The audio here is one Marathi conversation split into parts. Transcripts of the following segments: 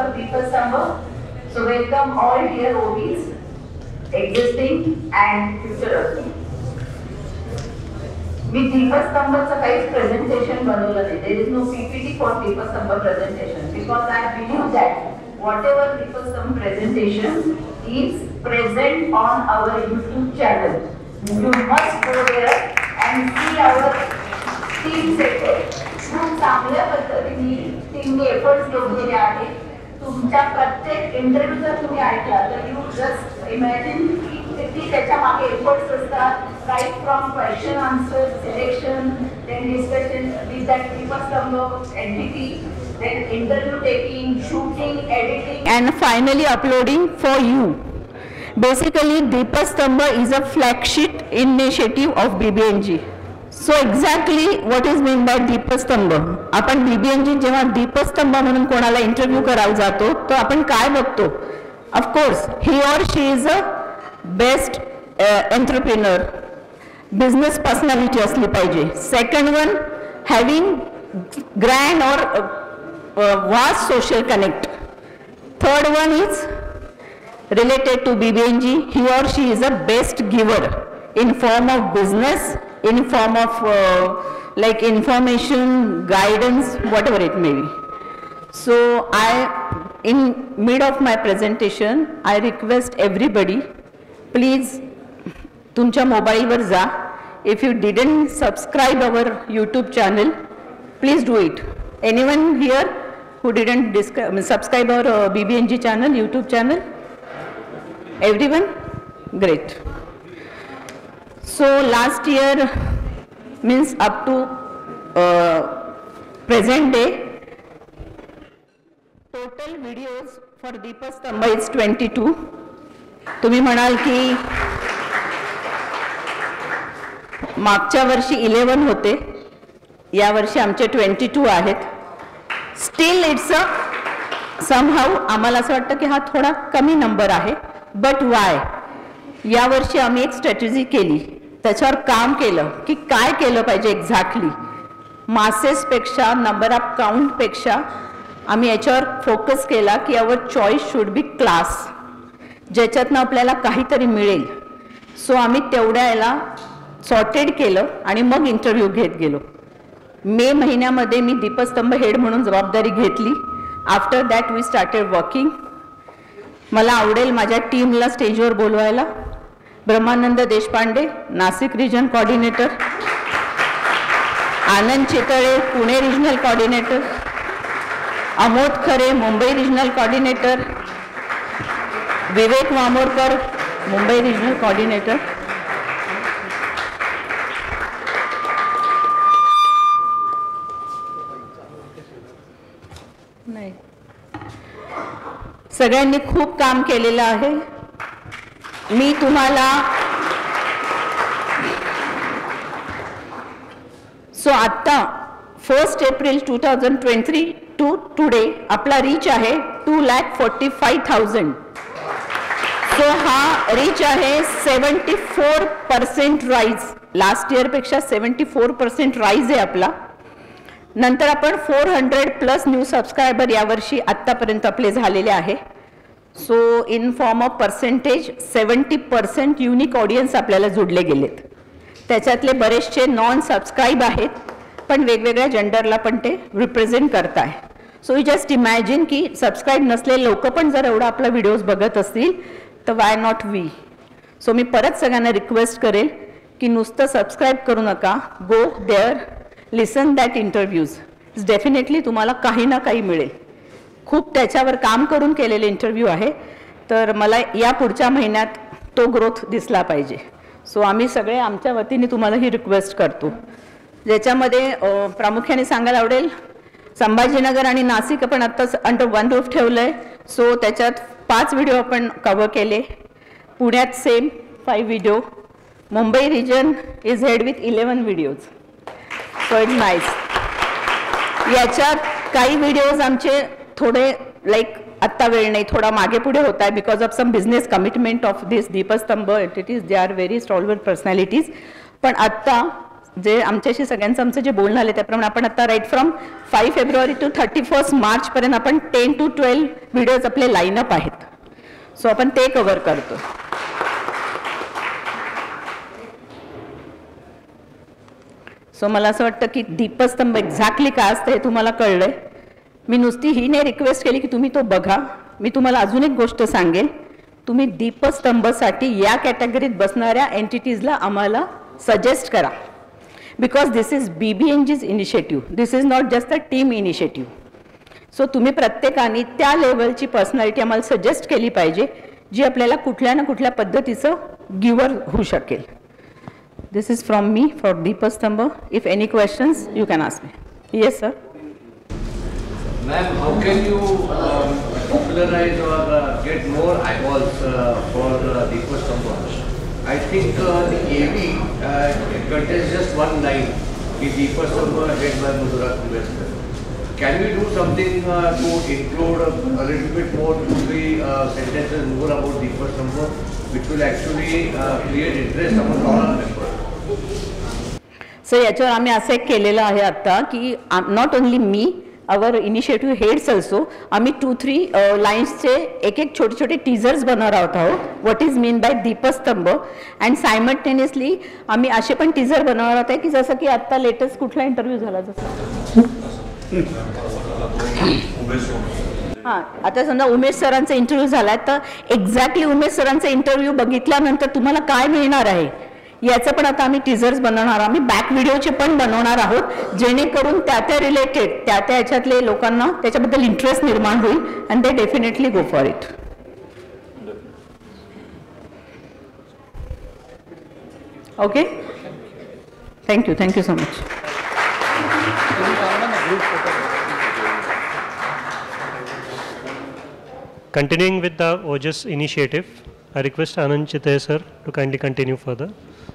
for Deepastambha. So welcome all dear OBs, existing and future. मी Deepastambhaचं काहीच presentation बनवलं नाही. There is no PPT for Deepastambha presentation because I believe that whatever Deepastambha presentation is present on our YouTube channel. You must go there and see our team setup. खूप चांगल्या पद्धतीने टीमने एफर्ट्स घेतलेले आहेत. तुमच्या प्रत्येक इंटरव्ह्यू जर तुम्ही ऐकला तर यू जस्ट इमॅजिन की त्याच्या मागे एफर्ट्स असतात. Right from question answer selection, then discussion with that Deepastambha entity, then interview taking, shooting, editing, and finally uploading for you. Basically, Deepastambha is a flagship initiative of BBNG. So exactly what is meant by Deepastambha? आपण BBNG जेव्हा Deepastambha म्हणून कोणाला इंटरव्ह्यू करायला जातो तो आपण काय बघतो? Of course, he or she is a best entrepreneur, business personality असली पाहिजे. Second one, having grand or vast social connect. Third one is related to BBNG. He or she is a best giver in form of business, in form of like information, guidance, whatever it may be. So in mid of my presentation, I request everybody, please तुमच्या मोबाईल वर जा. If you didn't subscribe our YouTube channel, please do it. Anyone here who didn't subscribe our BBNG channel, YouTube channel? Everyone? Great. So last year means up to present day, total videos for Deepastambha is 22. तुम्ही म्हणाल की मागच्या वर्षी 11 होते, या वर्षी आमचे 22 आहेत. स्टिल इट्स अ समहाउ आम्हाला असं वाटतं की हा थोडा कमी नंबर आहे. But why? या वर्षी आम्ही एक स्ट्रॅटेजी केली, त्याच्यावर काम केलं की काय केलं पाहिजे एक्झॅक्टली. मासेसपेक्षा, नंबर ऑफ काउंटपेक्षा आम्ही याच्यावर फोकस केला की आवर चॉईस शुड बी क्लास, ज्याच्यातनं आपल्याला काहीतरी मिळेल. सो आम्ही तेवढ्या याला सॉर्टेड केलं आणि मग इंटरव्ह्यू घेत गेलो. मे महिन्यामध्ये मी दीपस्तंभ हेड म्हणून जबाबदारी घेतली. After that we started working. मला आवडेल माझ्या टीमला स्टेजवर बोलवायला. Brahmanand Deshpande, Nashik region coordinator, Anand Chitale, Pune regional coordinator, Amod Khare, Mumbai regional coordinator, Vivek Wamorkar, Mumbai regional coordinator. नाही, सगळ्यांनी खूप काम केलेलं आहे. मी तुम्हाला सो आता 1 एप्रिल 2023 टू टुडे आपला रीच आहे 2,45,000. सो हा रीच आहे 74% राईज. लास्ट इयर पेक्षा 74% राईज आहे आपला. नंतर आपण 400+ न्यू सबस्क्रायबर यावर्षी आत्तापर्यंत आपले झालेले आहे. So in form of percentage 70% unique audience आपल्याला जोडले गेलेत. त्याच्यातले बरेचसे नॉन सबस्क्राईब आहेत, पण वेगवेगळ्या जेंडरला पण ते रिप्रेझेंट करत आहे. सो यू जस्ट इमॅजिन की सबस्क्राईब नसलेले लोक पण जर एवढा आपला व्हिडिओज बघत असतील तर वाय नॉट वी. सो मी परत सगळ्यांना रिक्वेस्ट करेल की नुसतं सबस्क्राईब करू नका. Go there, listen that interviews. Definitely तुम्हाला काही ना काही मिळेल. खूप त्याच्यावर काम करून केलेले इंटरव्ह्यू आहे, तर मला या पुढच्या महिन्यात तो ग्रोथ दिसला पाहिजे. सो आम्ही सगळे आमच्या वतीने तुम्हाला ही रिक्वेस्ट करतो. ज्याच्यामध्ये प्रामुख्याने सांगायला आवडेल, संभाजीनगर आणि नाशिक आपण आत्ताच अंडर वन रूफ ठेवलं आहे. सो त्याच्यात 5 व्हिडिओ आपण कव्हर केले. पुण्यात same 5 video. Mumbai region is head with 11 videos. So it's nice. याच्यात काही व्हिडिओज आमचे थोडे लाईक आत्ता वेळ नाही, थोडा मागे पुढे होत आहे because of some business commitment of this Deepstambh entities. They are very stalwart personalities. पण आत्ता जे आमच्याशी सगळ्यांचं आमचं जे बोलणं आलं त्याप्रमाणे आपण आता राईट फ्रॉम 5 फेब्रुवारी टू 31 मार्चपर्यंत आपण 10 to 12 व्हिडिओज आपले लाईनअप आहेत. सो आपण ते कव्हर करतो. सो मला असं वाटतं की दीपस्तंभ एक्झॅक्टली काय असतं हे तुम्हाला कळलंय. मी नुसती ही नाही रिक्वेस्ट केली की तुम्ही तो बघा. मी तुम्हाला अजून एक गोष्ट सांगेन, तुम्ही दीपस्तंभसाठी या कॅटेगरीत बसणाऱ्या एंटिटीजला आम्हाला सजेस्ट करा, because this is BBNG's initiative, this is not just a team initiative. So तुम्ही प्रत्येकाने त्या लेवलची पर्सनॅलिटी आम्हाला सजेस्ट केली पाहिजे जी आपल्याला कुठल्या ना कुठल्या पद्धतीचं गिव्हर होऊ शकेल. दिस इज फ्रॉम मी फॉर दीपस्तंभ. If any questions you can ask me. Yes sir. Ma'am, how can you popularize or get more eyeballs for Deepastambha? I think the AV contains just one line, the Deepastambha head by Madhura Kulkarni. Can we do something to include a little bit more, 2-3 sentences more about Deepastambha, which will actually create interest among all our members? Sir याच्यावर आम्ही असं एक केलेलं आहे आता की not only me, our initiative heads also, आम्ही 2-3 लाईन्सचे एक छोटे छोटे टीजर्स बनवणार आहोत, what is mean by Deepastambha. And simultaneously आम्ही असे पण टीजर बनवणार आहोत की जसं की आत्ता लेटेस्ट कुठला इंटरव्ह्यू झाला, जसं हां आता समजा उमेश सरांचा इंटरव्ह्यू झाला तर एक्झॅक्टली उमेश सरांचा इंटरव्ह्यू बघितल्यानंतर तुम्हाला काय मिळणार आहे याचं पण आता आम्ही टीजर्स बनवणार. आम्ही बॅक व्हिडिओचे पण बनवणार आहोत जेणेकरून त्या रिलेटेड त्या ह्याच्यातले लोकांना त्याच्याबद्दल इंटरेस्ट निर्माण होईल and they definitely go for it. Okay, thank you so much. Continuing with the OJAS initiative, I request Anand Chitay sir to kindly continue further.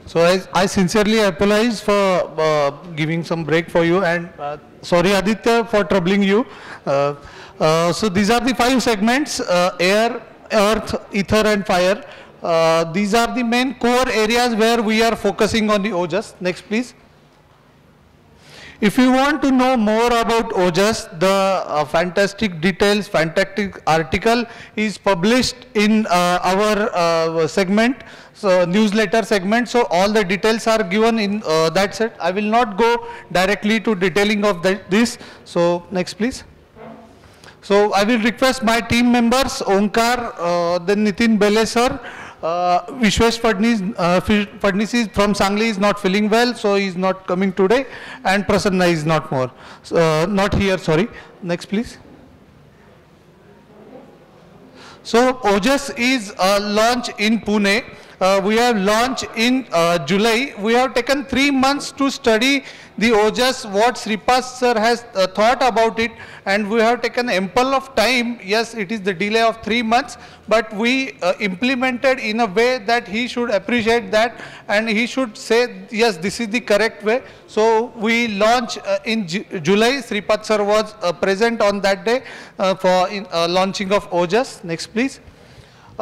So I sincerely apologize for giving some break for you, and sorry Aditya for troubling you. So these are the 5 segments: air, earth, ether and fire. These are the main core areas where we are focusing on the OJAS. Next please. If you want to know more about OJAS, the fantastic details, fantastic article is published in our segment, so newsletter segment. So all the details are given in that set. I will not go directly to detailing of this. So next please. So I will request my team members, Onkar, then Nitin Bele sir, Vishwesh Fadnis is from Sangli is not feeling well, so he is not coming today, and Prasanna is not here, sorry. Next please. So OJAS is launched in Pune. We have launched in July. We have taken 3 months to study the OJAS, what Sripas sir has thought about it, and we have taken ample of time. Yes, it is the delay of 3 months, but we implemented in a way that he should appreciate that, and he should say, yes, this is the correct way. So we launched in July. Sripas sir was present on that day for launching of OJAS. Next please.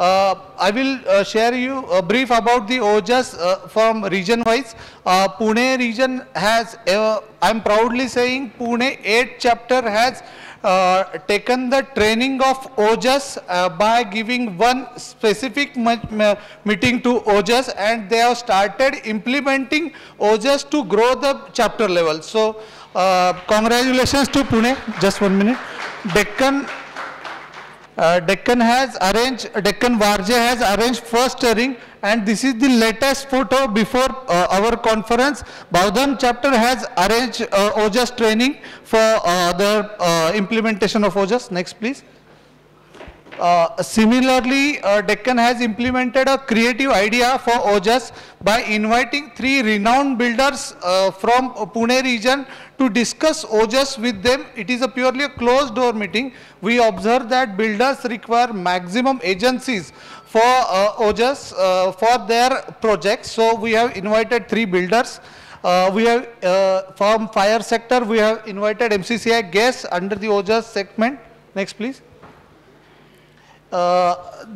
I will share you a brief about the OJAS from region wise. Pune region has, I am proudly saying, Pune 8th chapter has taken the training of OJAS by giving one specific meeting to OJAS, and they have started implementing OJAS to grow the chapter level. So congratulations to Pune. Just 1 minute. Deccan Varje has arranged first hearing, and this is the latest photo before our conference. Baudham chapter has arranged OJAS training for the implementation of OJAS. Next please. Similarly, Deccan has implemented a creative idea for OJAS by inviting 3 renowned builders from Pune region to discuss OJAS with them. It is a purely a closed door meeting. We observe that builders require maximum agencies for OJAS for their projects. So we have invited 3 builders. We have from fire sector, we have invited MCCI guests under the OJAS segment. Next please.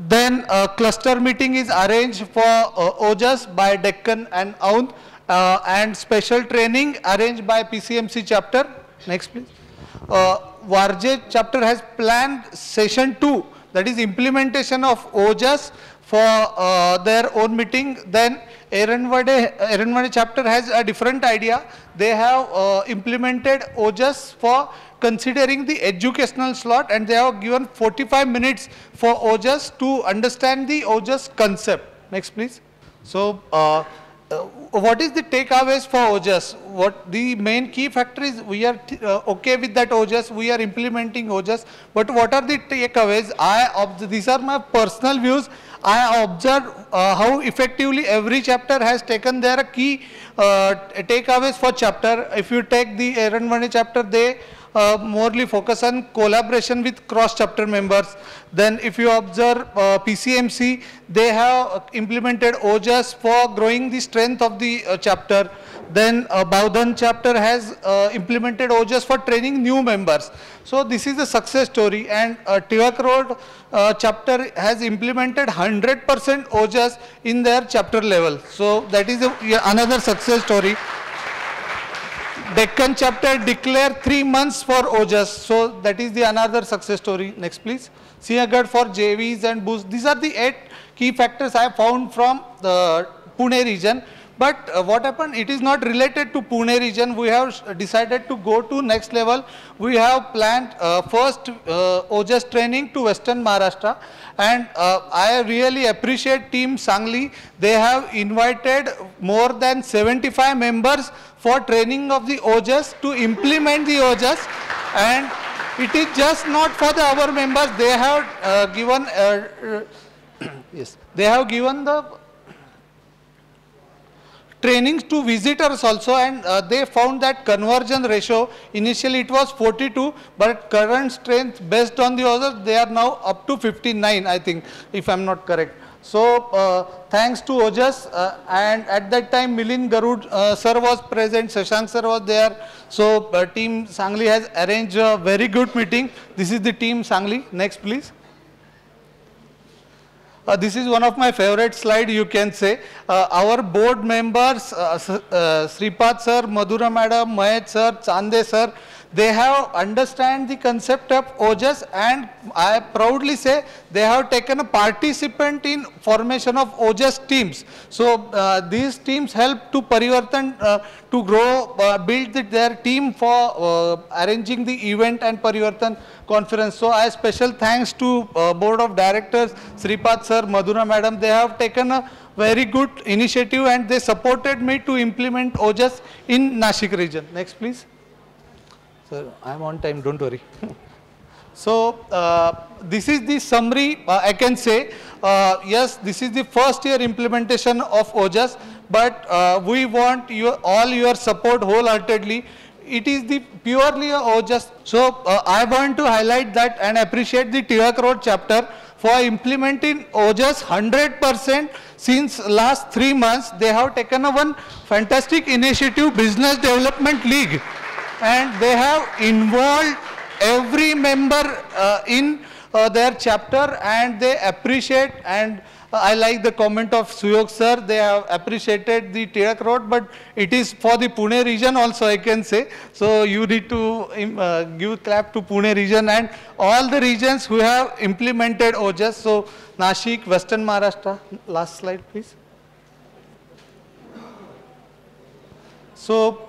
Then a cluster meeting is arranged for OJAS by Deccan and Aund, and special training arranged by PCMC chapter. Next please. Warje chapter has planned session 2, that is implementation of OJAS for their own meeting. Then Eranwade chapter has a different idea. They have implemented OJAS for considering the educational slot, and they have given 45 minutes for OJAS to understand the OJAS concept. Next please. So what is the takeaways for OJAS? What the main key factor is, we are okay with that OJAS, we are implementing OJAS, but what are the takeaways? These are my personal views. I observe how effectively every chapter has taken their key takeaways for chapter. If you take the Eranwade chapter, they morely focus on collaboration with cross-chapter members. Then if you observe PCMC, they have implemented OJAS for growing the strength of the chapter. Then Bowdhan chapter has implemented OJAS for training new members. So this is a success story, and Tivak Road chapter has implemented 100% OJAS in their chapter level. So that is another success story. Deccan chapter declared 3 months for OJAS, so that is the another success story. Next please. Siagarh for JVs and boosts. These are the 8 key factors I found from the Pune region. But what happened, it is not related to Pune region. We have decided to go to next level. We have planned first OJAS training to Western Maharashtra, and I really appreciate Team Sangli. They have invited more than 75 members for training of the OJAS to implement the OJAS, and it is just not for our members. They have given yes, they have given the trainings to visitors also, and they found that conversion ratio, initially it was 42, but current strength based on the others, they are now up to 59, I think, if I am not correct. So thanks to OJAS, and at that time Milind Garud sir was present, Shashank sir was there. So Team Sangli has arranged a very good meeting. This is the Team Sangli. Next please. This is one of my favorite slide, you can say. Our board members, Sripad sir, Madhura madam, Mahet sir, Chande sir, they have understand the concept of OJAS, and I proudly say they have taken a participant in formation of OJAS teams. So these teams help to Parivartan to grow, build their team for arranging the event and Parivartan conference. So I special thanks to board of directors, Sripad sir, Madhura madam. They have taken a very good initiative, and they supported me to implement OJAS in Nashik region. Next please. Sir, I am on time, don't worry. So this is the summary, I can say. Yes, this is the first year implementation of OJAS, but we want all your support wholeheartedly. It is the purely a OJAS. So I want to highlight that and appreciate the Tivak Road chapter for implementing OJAS 100% since last 3 months. They have taken one fantastic initiative, Business Development League, and they have involved every member in their chapter, and they appreciate, and I like the comment of Suyog sir. They have appreciated the Tivak Road, but it is for the Pune region also, I can say. So you need to give clap to Pune region and all the regions who have implemented OJAS. So Nashik, Western Maharashtra. Last slide please. So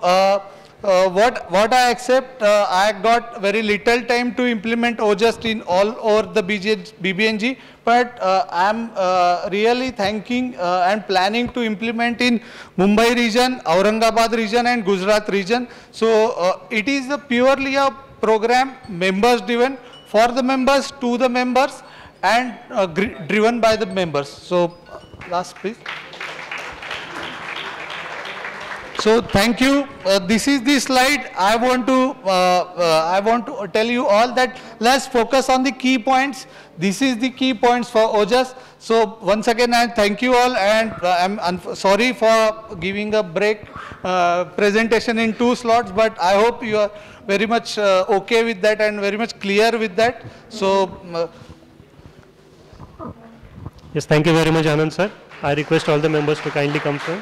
what I accept, I got very little time to implement OJAS in all over the BBNG, but I am really thanking and planning to implement in Mumbai region, Aurangabad region and Gujarat region. So it is purely a program members driven, for the members, to the members, and driven by the members. So last please. So thank you. This is the slide. I want to tell you all that let's focus on the key points. This is the key points for OJAS. So once again, I thank you all, and I'm sorry for giving a break presentation in 2 slots, but I hope you are very much okay with that and very much clear with that. So yes, thank you very much, Anand sir. I request all the members to kindly come, sir.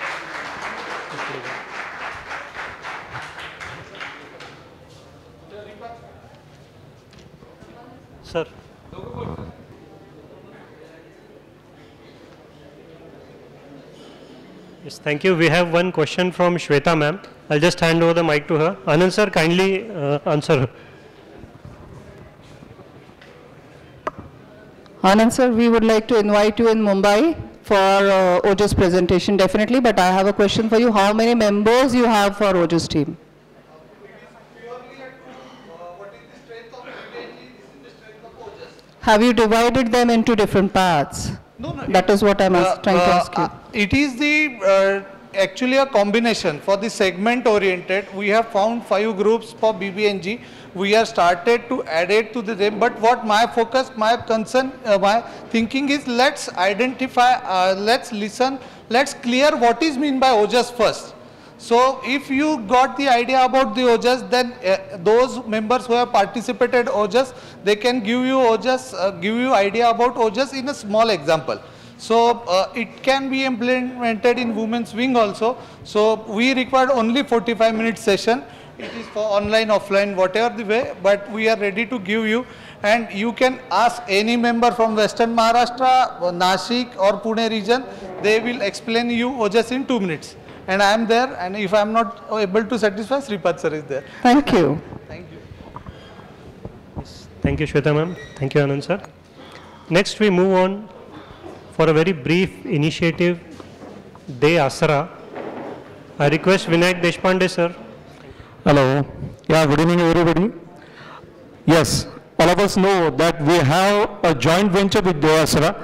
Sir. Yes, thank you. We have one question from Shweta ma'am. I'll just hand over the mic to her. Anand sir, kindly answer her. Anand sir, we would like to invite you in Mumbai for OJS presentation definitely, but I have a question for you. How many members you have for OJS team? Have you divided them into different paths? No. That is what I'm trying to ask you. It is the actually a combination for the segment oriented. We have found 5 groups for BBNG. We have started to add it to the them. But what my focus, my concern, my thinking is, let's identify, let's listen, let's clear what is mean by OJS first. So if you got the idea about the OJS, then those members who have participated OJS, they can give you OJS, give you idea about OJS in a small example. So it can be implemented in women's wing also. So we required only 45-minute session. It is for online, offline, whatever the way, but we are ready to give you. And you can ask any member from Western Maharashtra, Nashik or Pune region. They will explain you OJS in 2 minutes. And I am there, and if I am not able to satisfy, Sripad sir is there. Thank you. Thank you. Yes, thank you, Shweta ma'am. Thank you, Anand sir. Next, we move on for a very brief initiative, Day Asra. I request Vinayak Deshpande sir. Hello. Yeah, good evening everybody. Yes, all of us know that we have a joint venture with Day Asra.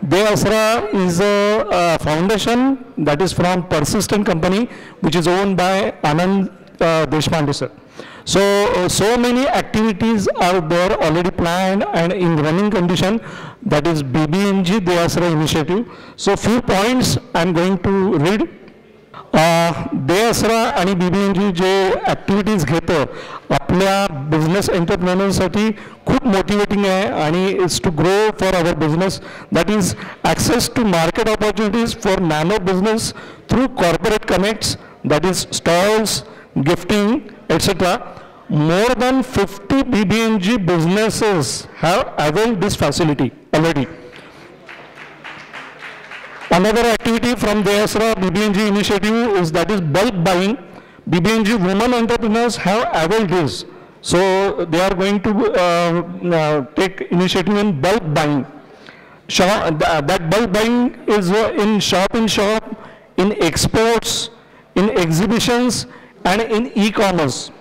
Day Asra is a foundation that is from Persistent company, which is owned by Anand Deshpande sir. So many activities are there already planned and in running condition, that is BBNG Day Asra initiative. So few points I am going to read. Day Asra आणि BBNG जे ॲक्टिव्हिटीज घेतं आपल्या बिझनेस एंटरप्रेनर्ससाठी खूप मोटिवेटिंग आहे आणि it's to grow for our business, that is access to market opportunities for nano business through corporate connects, that is stalls, gifting, etc. More than 50 BBNG businesses have availed this facility already. Another activity from the Asra BBNG initiative is that is bulk buying. BBNG women entrepreneurs have availed this. So they are going to take initiative in bulk buying. That bulk buying is in shop, in exports, in exhibitions and in e-commerce.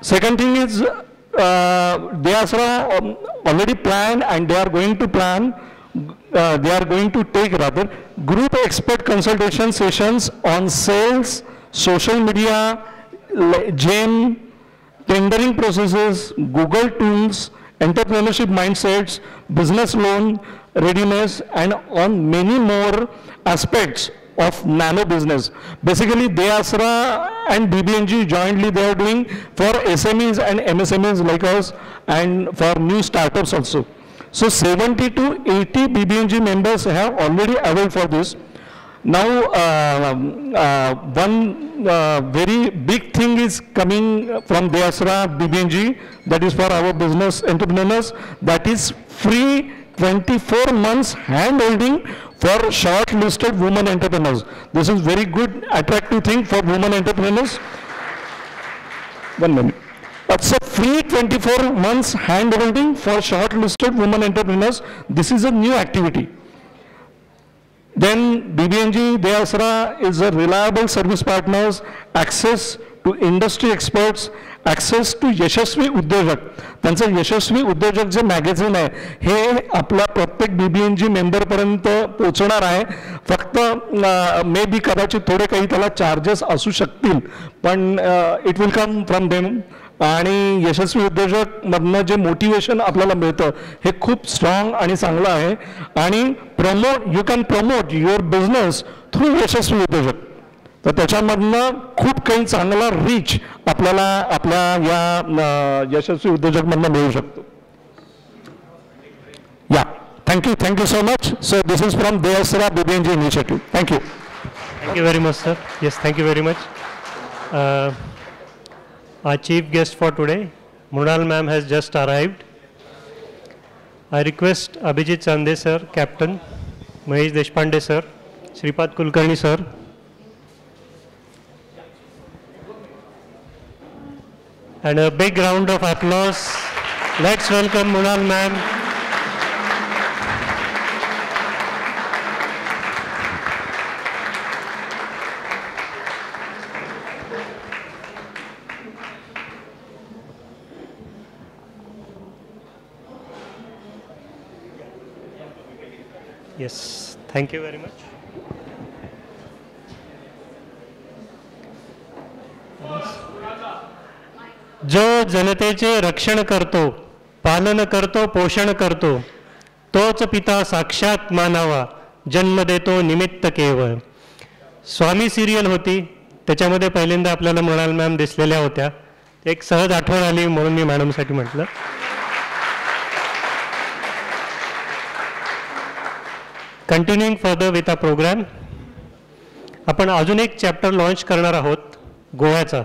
Second thing is Day Asra already planned and they are going to plan. They are going to take rather group expert consultation sessions on sales, social media, GEM, tendering processes, Google tools, entrepreneurship mindsets, business loan readiness, and on many more aspects of nano business. Basically, Day Asra and BBNG jointly they are doing for SMEs and MSMEs like us and for new startups also. So 70 to 80 BBNG members have already availed for this. Now one very big thing is coming from Day Asra BBNG, that is for our business entrepreneurs, that is free 24 months hand holding for shortlisted women entrepreneurs. This is very good attractive thing for women entrepreneurs. 1 minute. It's a free 24 months hand holding for shortlisted women entrepreneurs. This is a new activity. Then BBNG Day Asra is a reliable service partners, access to industry experts, access to यशस्वी उद्योजक. त्यांचं यशस्वी उद्योजक जे मॅगझिन आहे हे आपला प्रत्येक BBNG मेंबरपर्यंत पोहोचणार आहे. फक्त मे बी कदाचित थोडे काही त्याला चार्जेस असू शकतील, पण it will come from them. आणि यशस्वी उद्योजक मधनं जे मोटिवेशन आपल्याला मिळतं हे खूप स्ट्रॉंग आणि चांगलं आहे. आणि you can promote your business through Yashasvi Udyojak. तर त्याच्यामधनं खूप काही चांगला रीच आपल्याला आपल्या या यशस्वी उद्योजकमधनं मिळू शकतो. या thank you so much. So this is from Day Asra BBNG initiative. Thank you very much sir. Yes, thank you very much. Our chief guest for today, Mrunal ma'am has just arrived. I request Abhijit Chande sir, Captain, Mahesh Deshpande sir, Shripad Kulkarni sir. And a big round of applause. Let's welcome Mrunal ma'am. Yes, thank you very much. जो जनतेचे रक्षण करतो, पालन करतो, पोषण करतो, तोच पिता साक्षात मानावा, जन्म देतो निमित्त केवळ. स्वामी सिरियल होती, त्याच्यामध्ये पहिल्यांदा आपल्याला मृणाल मॅम दिसलेल्या होत्या. एक सहज आठवण आली म्हणून मी मॅडमसाठी म्हटलं. Continuing further with a program, आपण अजून एक चॅप्टर लॉन्च करणार आहोत गोव्याचा.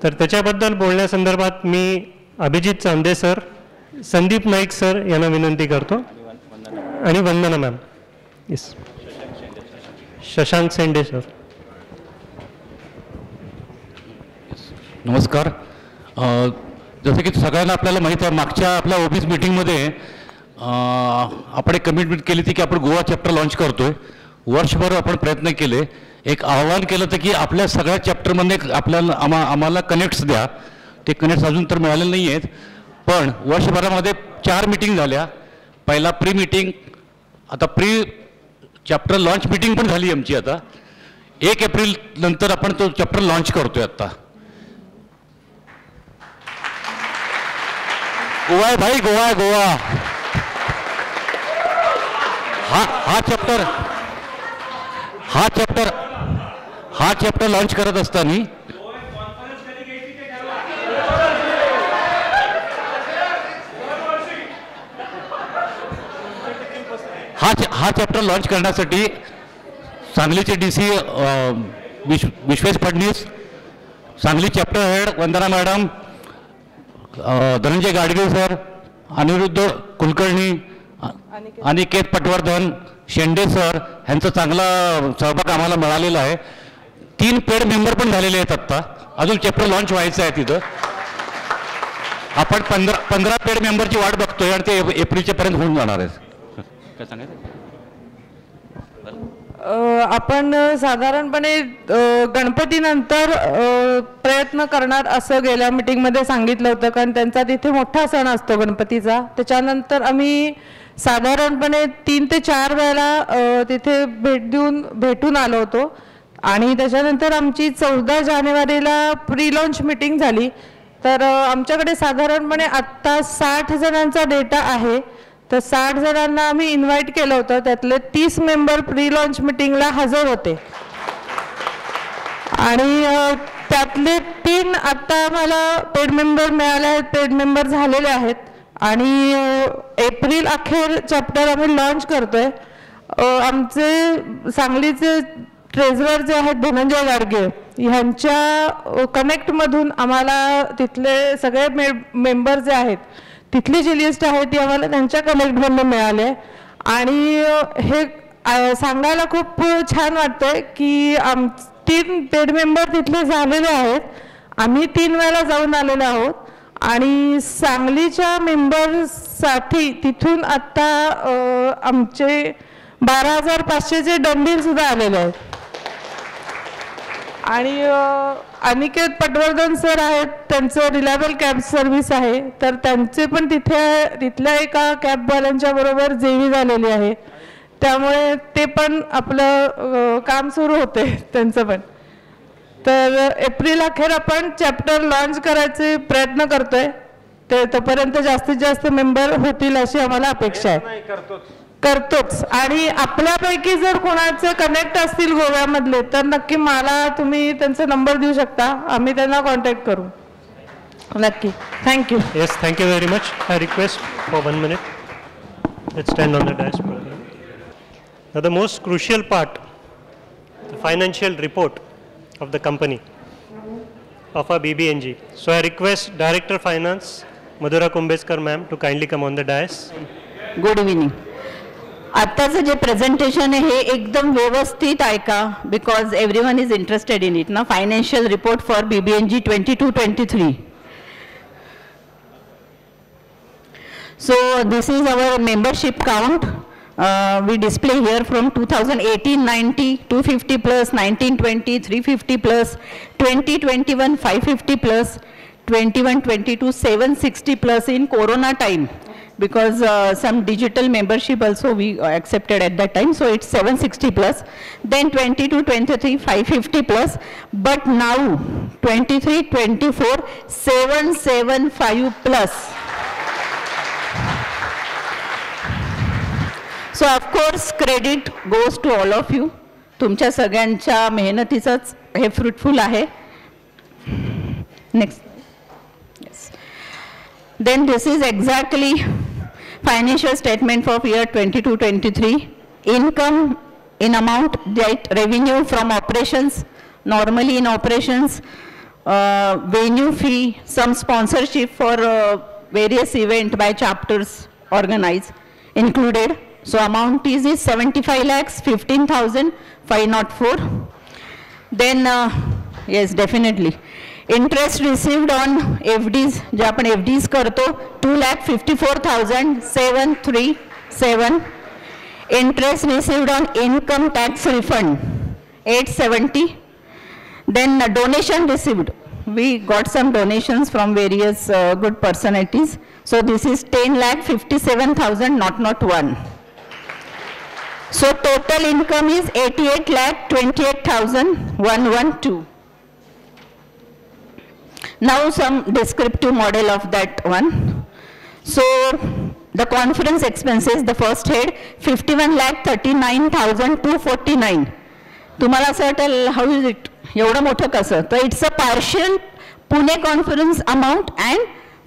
तर त्याच्याबद्दल बोलण्यासंदर्भात मी अभिजित चांदे सर, संदीप नाईक सर यांना विनंती करतो आणि वंदना मॅम. येस, शशांक शेंडे सर. नमस्कार. जसं की सगळ्यांना आपल्याला माहीत आहे, मागच्या आपल्या ऑफिस मीटिंगमध्ये आपण एक कमिटमेंट केली होती की आपण गोवा चॅप्टर लॉन्च करतोय. वर्षभर आपण प्रयत्न केले. एक आव्हान केलं होतं की आपल्या सगळ्या चॅप्टरमध्ये आपल्याला आम्हाला कनेक्ट्स द्या. ते कनेक्ट्स अजून तर मिळाले नाही आहेत, पण वर्षभरामध्ये 4 मीटिंग झाल्या. पहिला प्री मीटिंग, आता प्री चॅप्टर लॉन्च मीटिंग पण झाली आमची. आता 1 एप्रिल नंतर आपण तो चॅप्टर लॉन्च करतोय. आता गोवा आहे भाई, गोवा आहे, गोवा. हा चॅप्टर लॉन्च करत असताना हा चॅप्टर लॉन्च करण्यासाठी सांगलीचे DC Vishwesh Phadnis, Sangli chapter head Vandana madam, Dhananjay Gadge sir, Aniruddha Kulkarni, Aniket Patwardhan, Shende sir यांचा चांगला सहभाग आम्हाला मिळालेला आहे. 3 पेड मेंबर पण झालेले आहेत. आत्ता अजून चॅप्टर लॉन्च व्हायचं आहे. तिथं आपण 15 पेड मेंबरची वाट बघतोय आणि ते एप्रिलच्या पर्यंत होऊन जाणार आहेत. काय सांगायचं? आपण साधारणपणे गणपतीनंतर प्रयत्न करणार असं गेल्या मीटिंगमध्ये सांगितलं होतं, कारण त्यांचा तिथे मोठा सण असतो गणपतीचा. त्याच्यानंतर आम्ही साधारणपणे 3 ते 4 वेळेला तिथे भेटून आलो होतो. आणि त्याच्यानंतर आमची 14 जानेवारीला प्री लॉन्च मीटिंग झाली. तर आमच्याकडे साधारणपणे आत्ता 60 जणांचा डेटा आहे. तर 60 जणांना आम्ही इन्व्हाइट केलं होतं. त्यातले 30 मेंबर प्री लॉन्च मीटिंगला हजर होते आणि त्यातले 3 आत्ता आम्हाला पेड मेंबर मिळाले आहेत, पेड मेंबर झालेले आहेत. आणि एप्रिल अखेर चॅप्टर आम्ही लॉन्च करतोय. आमचे सांगलीचे ट्रेझरर जे आहेत धनंजय गाडगे, ह्यांच्या कनेक्टमधून आम्हाला तिथले सगळे मेंबर जे आहेत, तिथली जी लिस्ट आहे ती आम्हाला त्यांच्या कनेक्टमधून मिळाले. आणि हे सांगायला खूप छान वाटतंय की 3 पेड मेंबर तिथले झालेले आहेत. आम्ही 3 वेळा जाऊन आलेलो आहोत. आणि सांगलीच्या मेंबर्ससाठी तिथून आत्ता आमचे 12,500चे डंडील सुद्धा आलेले आहेत. आणि अनिकेत पटवर्धन सर आहेत, त्यांचं रिलायबल कॅब सर्व्हिस आहे. तर त्यांचे पण तिथल्या एका कॅबवाल्यांच्या बरोबर जेवी झालेली आहे. त्यामुळे ते पण आपलं काम सुरू होते त्यांचं पण. तर एप्रिल अखेर आपण चॅप्टर लॉन्च करायचे प्रयत्न करतोय. ते तोपर्यंत जास्तीत जास्त मेंबर होतील अशी आम्हाला अपेक्षा आहे. करतोच. आणि आपल्यापैकी जर कोणाचे कनेक्ट असतील गोव्यामधले तर नक्की मला तुम्ही त्यांचा नंबर देऊ शकता, आम्ही त्यांना कॉन्टॅक्ट करू. नक्की. Thank you. Yes, thank you very much. I request for 1 minute. Let's stand on the dashboard. Now the most crucial part, the financial report of the company. of our BBNG. So I request Director Finance, Madhura Kumbeskar ma'am, to kindly come on the dais. Good evening. आत्ताचं जे प्रेझेंटेशन आहे हे एकदम व्यवस्थित ऐका, because everyone is interested in it ना. Financial report for BBNG 22-23. So this is our membership count. We display here from 2018-90, 250 plus, 19-20, 350 plus, 20-21, 550 plus, 21-22, 760 plus in Corona time, because some digital membership also we accepted at that time, so it's 760 plus. Then 22-23, 550 plus, but now 23-24, 775 plus. So of course credit goes to all of you. तुमच्या सगळ्यांच्या मेहनतीचंच हे फ्रुटफुल आहे. Next. Yes. Then this is exactly financial statement for year 22-23. Income in amount, that revenue from operations, normally in operations, venue fee, some sponsorship for various event by chapters organized included. So amount is 75,15,504. Then yes, definitely. Interest received on FDs, जे आपण FDs करतो, 2,54,737. Interest received on income tax refund, 870. Then donation received. We got some donations from various good personalities. So this is 10,57,000, So total income is 88,28,112. Now some descriptive model of that one. So the conference expenses, the first head, 51,39,249. तुम्हाला असं वाटेल, how is it? एवढं मोठं कसं? तर it's a partial Pune conference amount and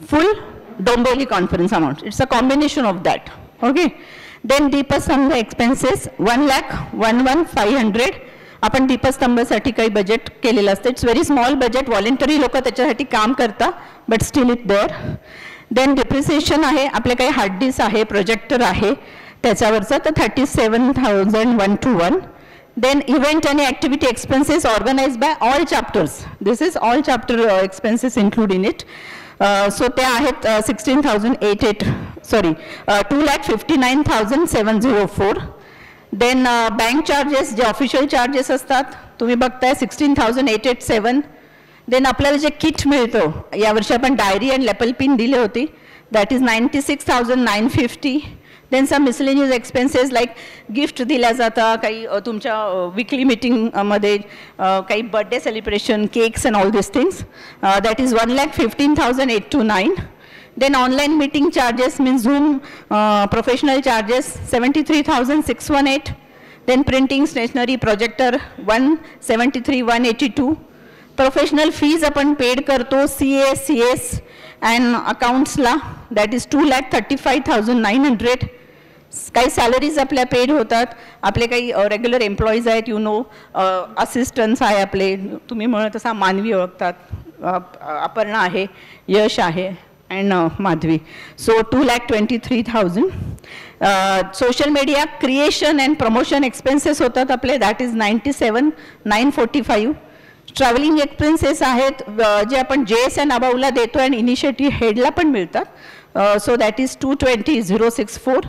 full Domboli conference amount. It's a combination of that. Okay. Then Deepastambha expenses 1,11,500. आपण दीपस्तंभासाठी काही बजेट केलेलं असतं. It's very small budget, voluntary लोक त्याच्यासाठी काम करता, but still it there. Then depreciation आहे, आपले काही हार्ड डिस्क आहे, प्रोजेक्टर आहे त्याच्यावरचं, तर 37,121. Then event and activity expenses organized by all chapters. This is all chapter expenses included in it. So ते आहेत 2,59,704. Then bank charges, जे ऑफिशियल चार्जेस असतात, तुम्ही बघताय 16,887. देन आपल्याला जे किट मिळतं, यावर्षी आपण डायरी अँड लेपल पिन दिले होती, that is 96,950. Then some miscellaneous expenses like gift दिल्या जातं, काही तुमच्या विकली मीटिंगमध्ये काही birthday celebration, cakes and all this things, that is 1,15,829. Then online meeting charges means Zoom professional charges 73,618. Then printing, stationery, projector 173,182. Professional fees आपण paid करतो CA, CS and accounts ला, that is 2,35,900. काही सॅलरीज आपल्या पेड होतात, आपले काही रेग्युलर एम्प्लॉईज आहेत, यू नो, असिस्टंट्स आहे आपले, तुम्ही म्हणत असा मानवी ओळखतात, अपर्णा आहे, यश आहे and Madhvi. So 2,23,000. Social media creation and promotion expenses होतात आपले, that is 97,945. Traveling expenses आहेत जे आपण JS and अबावला देतो and initiative headला पण मिळतात, so that is 220,064.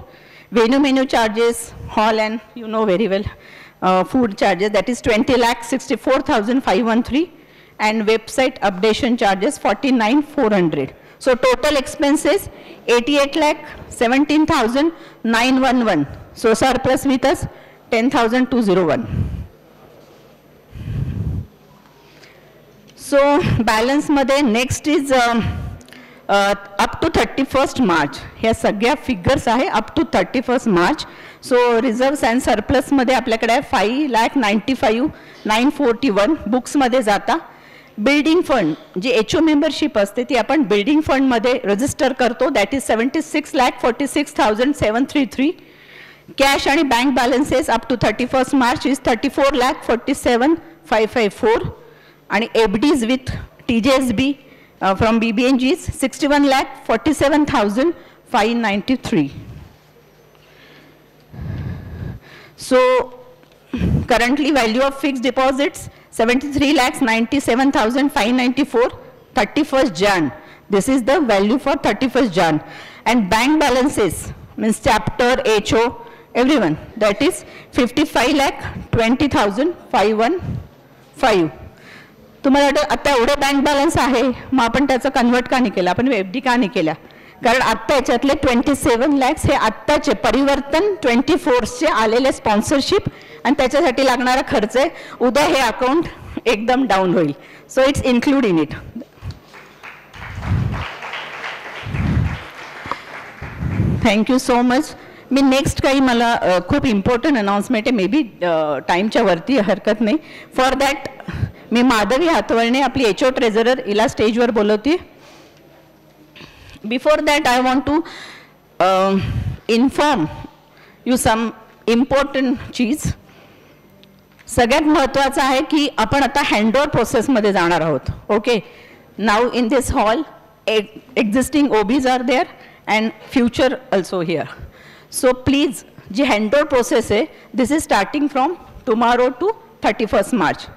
Venue menu charges, hall and you know very well, food charges, that is 20,64,513, and website updation charges 49,400. So total expenses 88,17,911. So surplus with us 10,201. So balance मध्ये next is up to 31st March. ह्या सगळ्या figures आहे up to 31st March. So reserves and surplus मध्ये आपल्याकडे 5,95,941 बुक्स मध्ये जाता. बिल्डिंग फंड जी HO मेंबरशिप असते ती आपण बिल्डिंग फंड मध्ये रजिस्टर करतो, दॅट इज 76,46,733. कॅश आणि bank balances up to 31st March is 34,47,554. आणि FDs with TJSB from BBNG is 61,47,593. So currently value of fixed deposits 73,97,594, 31st Jan. This is the value for 31st Jan. And bank balances means chapter, HO, everyone, that is 55,20,515. तुम्हाला आता एवढं बँक बॅलन्स आहे, मग आपण त्याचं कन्वर्ट का नाही केलं, आपण FD का नाही केल्या? कारण आत्ता याच्यातले 27 lakhs हे आत्ताचे परिवर्तन 24चे आलेले स्पॉन्सरशिप आणि त्याच्यासाठी लागणारा खर्च आहे. उद्या हे अकाउंट एकदम डाऊन होईल. So it's include in it. Thank you so much. Me next काही मला खूप इम्पॉर्टंट अनाउन्समेंट आहे, मे बी टाईमच्या वरती हरकत नाही. फॉर दॅट मी माधवी हातवळणे आपली HO ट्रेझरर हिला स्टेजवर बोलवते. Before that, I want to inform you some important चीज. सगळ्यात महत्त्वाचं आहे की आपण आता हँडओव्हर प्रोसेसमध्ये जाणार आहोत. Okay, now in this hall existing OBs are there and future also here. So please जी हँडओव्हर प्रोसेस आहे, this is starting from tomorrow to 31st March.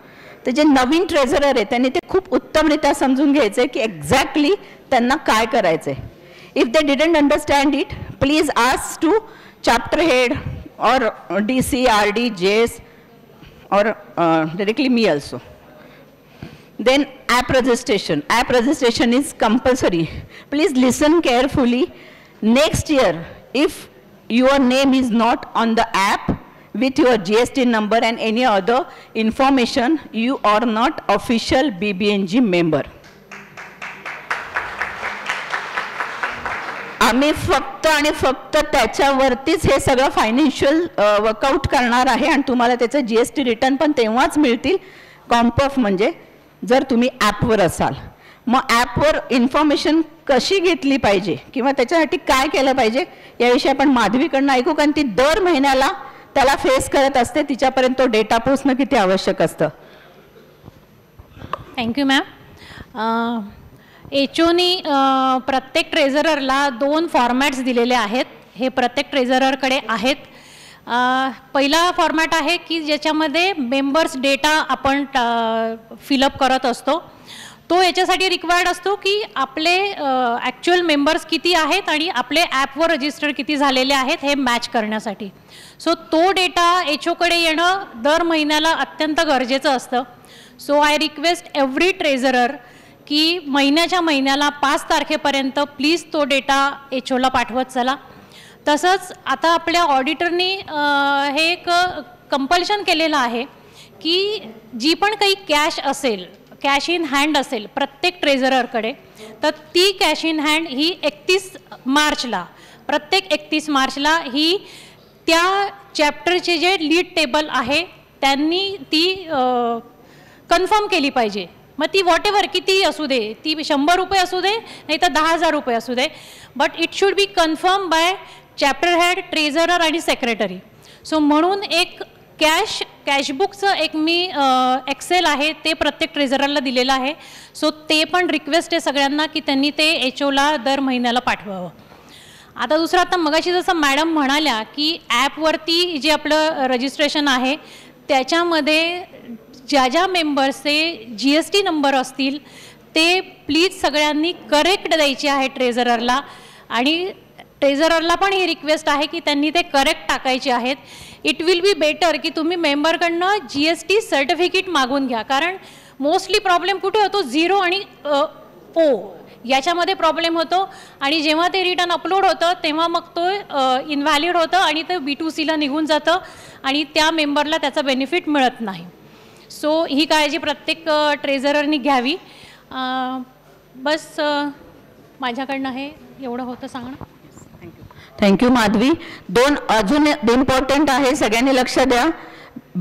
ते जे नवीन ट्रेझरर आहे त्यांनी ते खूप उत्तमरित्या समजून घ्यायचं आहे की एक्झॅक्टली त्यांना काय करायचं आहे. If they didn't understand it, please ask to chapter head or DC, RD, JS or directly me also. Then app registration. App registration is compulsory. Please listen carefully. Next year, if your name is not on the app with your GST number and any other information, you are not official BBNG member. आम्ही फक्त आणि फक्त त्याच्यावरतीच हे सगळं फायनान्शियल वर्कआउट करणार आहे आणि तुम्हाला त्याचं GST रिटर्न पण तेव्हाच मिळतील. कॉम्पफ म्हणजे जर तुम्ही ॲपवर असाल. मग ॲपवर इन्फॉर्मेशन कशी घेतली पाहिजे किंवा त्याच्यासाठी काय केलं पाहिजे याविषयी आपण माधवीकडनं ऐकू, कारण ती दर महिन्याला त्याला फेस करत असते. तिच्यापर्यंत तो डेटा पोहोचणं किती आवश्यक असतं. Thank you ma'am. HOनी प्रत्येक ट्रेझररला 2 फॉर्मॅट्स दिलेले आहेत. हे प्रत्येक ट्रेझररकडे आहेत. पहिला फॉर्मॅट आहे की ज्याच्यामध्ये मेंबर्स डेटा आपण फिलअप करत असतो. तो याच्यासाठी रिक्वायर्ड असतो की आपले ॲक्च्युअल मेंबर्स किती आहेत आणि आपले ॲपवर रजिस्टर किती झालेले आहेत हे मॅच करण्यासाठी. सो तो डेटा HOकडे येणं दर महिन्याला अत्यंत गरजेचं असतं. So I request every treasurer की महिन्याच्या महिन्याला 5 तारखेपर्यंत प्लीज तो डेटा HOला पाठवत चला. तसंच आता आपल्या ऑडिटरनी हे एक कंपल्शन केलेलं आहे की जी पण काही कॅश असेल, कॅश इन हँड असेल प्रत्येक ट्रेझररकडे, तर ती कॅश इन हँड ही 31 मार्चला, प्रत्येक 31 मार्चला ही त्या चॅप्टरचे जे लीड टेबल आहे त्यांनी ती कन्फर्म केली पाहिजे. मग ती व्हॉटेवर किती असू दे, ती 100 रुपये असू दे नाही तर 10,000 रुपये असू दे, but it should be confirm by chapter head, treasurer आणि सेक्रेटरी. सो म्हणून एक कॅशबुकचं एक मी एक्सेल आहे ते प्रत्येक ट्रेझररला दिलेलं आहे. सो ते पण रिक्वेस्ट आहे सगळ्यांना की त्यांनी ते HOला दर महिन्याला पाठवावं. आता दुसरं, आता मगाशी जसं मॅडम म्हणाल्या की ॲपवरती जे आपलं रजिस्ट्रेशन आहे त्याच्यामध्ये ज्या ज्या मेंबर्सचे GST नंबर असतील ते प्लीज सगळ्यांनी करेक्ट द्यायचे आहे ट्रेझररला. आणि ट्रेझररला पण ही रिक्वेस्ट आहे की त्यांनी ते करेक्ट टाकायचे आहेत. इट विल बी बेटर की तुम्ही मेंबरकडनं GST सर्टिफिकेट मागून घ्या, कारण मोस्टली प्रॉब्लेम कुठे होतो, 0 आणि O याच्यामध्ये प्रॉब्लेम होतो. आणि जेव्हा ते रिटर्न अपलोड होतं तेव्हा मग तो इनव्हॅलिड होतं आणि ते B2Cला निघून जातं आणि त्या मेंबरला त्याचा बेनिफिट मिळत नाही. सो ही काळजी प्रत्येक ट्रेझररनी घ्यावी. बस माझ्याकडनं हे एवढं होतं सांगणं. थँक्यू माधवी. 2 अजून इम्पॉर्टंट आहे, सगळ्यांनी लक्ष द्या.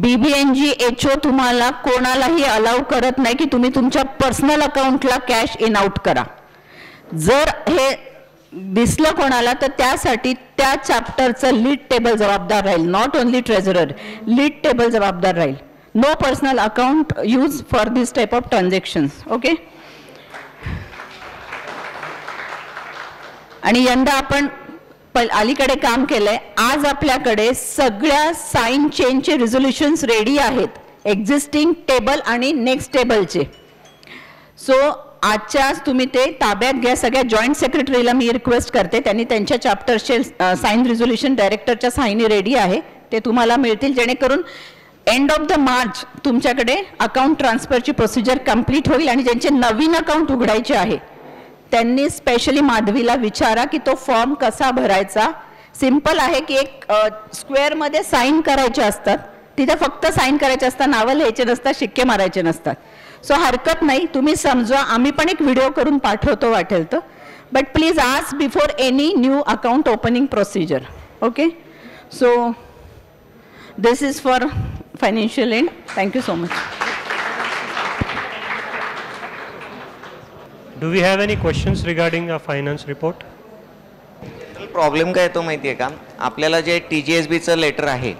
BBNG HO तुम्हाला कोणालाही अलाउ करत नाही की तुम्ही तुमच्या पर्सनल अकाउंटला कॅश इन आउट करा. जर हे दिसलं कोणाला तर त्यासाठी त्या चॅप्टरचं लीड टेबल जबाबदार राहील. Not only treasurer, lead table जबाबदार राहील. No personal account use for this type of transactions. Okay. आणि यंदा आपण अलीकडे काम केलंय. आज आपल्याकडे सगळ्या साइन चेंजचे रिझोल्युशन्स रेडी आहेत, एक्झिस्टिंग टेबल आणि नेक्स्ट टेबलचे. सो आजच्याच तुम्ही ते ताब्यात घ्या. सगळ्या जॉईंट सेक्रेटरीला मी रिक्वेस्ट करते, त्यांनी त्यांच्या चॅप्टरचे साइन रिझोल्युशन डायरेक्टरच्या साईनी रेडी आहे, ते तुम्हाला मिळतील, जेणेकरून एंड ऑफ द मार्च तुमच्याकडे अकाउंट ट्रान्सफरची प्रोसिजर कंप्लीट होईल. आणि ज्यांचे नवीन अकाउंट उघडायचे आहे त्यांनी स्पेशली माधवीला विचारा की तो फॉर्म कसा भरायचा. सिंपल आहे की एक स्क्वेअरमध्ये साईन करायचे असतात, तिथे फक्त साईन करायचे असतात, नावं लिहायचे नसतात, शिक्के मारायचे नसतात. सो हरकत नाही, तुम्ही समजा, आम्ही पण एक व्हिडिओ करून पाठवतो वाटेल तर. But please ask before any new account opening procedure. Okay, so this is for financial end. Thank you so much. Do we have any questions regarding our finance report? Problem काय येतो माहिती आहे का, आपल्याला जे TGSBचं लेटर आहे,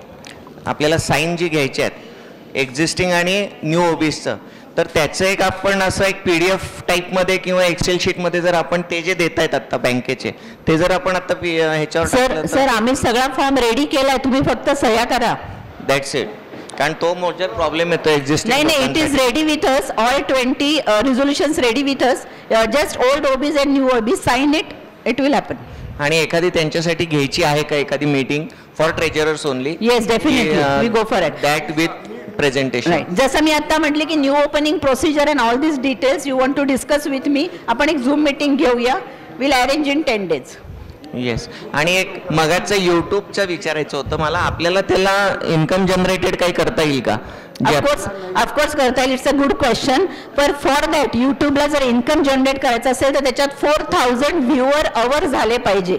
आपल्याला साईन जी घ्यायची आहेत एक्झिस्टिंग आणि न्यू ओबीसचं, तर त्याचं एक आपण असं एक PDF टाईपमध्ये किंवा एक्सेल शीटमध्ये जर आपण ते जे देत आहेत आता बँकेचे, ते जर आपण आता ह्याच्यावर सर आम्ही सगळा फॉर्म रेडी केलाय, तुम्ही फक्त सह्या करा. That's it. कारण तो मोठा प्रॉब्लेम येतो एक्झिस्टिंग. नाही, it is ready with us. All 20 resolutions ready with us. Just old OBs and new OBs, sign it, it will happen. आणि एखादी त्यांच्यासाठी घ्यायची आहे का एखादी meeting for treasurers only? Yes, definitely we go for it. That with presentation. जसं मी आता म्हटले की new opening procedure and all this details you want to discuss with me, आपण एक झूम मीटिंग घेऊया. Will arrange in 10 days. Yes. आणि एक मगाचं यूट्यूबचं विचारायचं होतं मला, आपल्याला त्याला इन्कम जनरेटेड काही करता येईल का? ऑफकोर्स करता येईल. It's a good question. पर फॉर दॅट यूट्यूबला जर इन्कम जनरेट करायचं असेल तर त्याच्यात 4000 व्ह्युअर अवर झाले पाहिजे,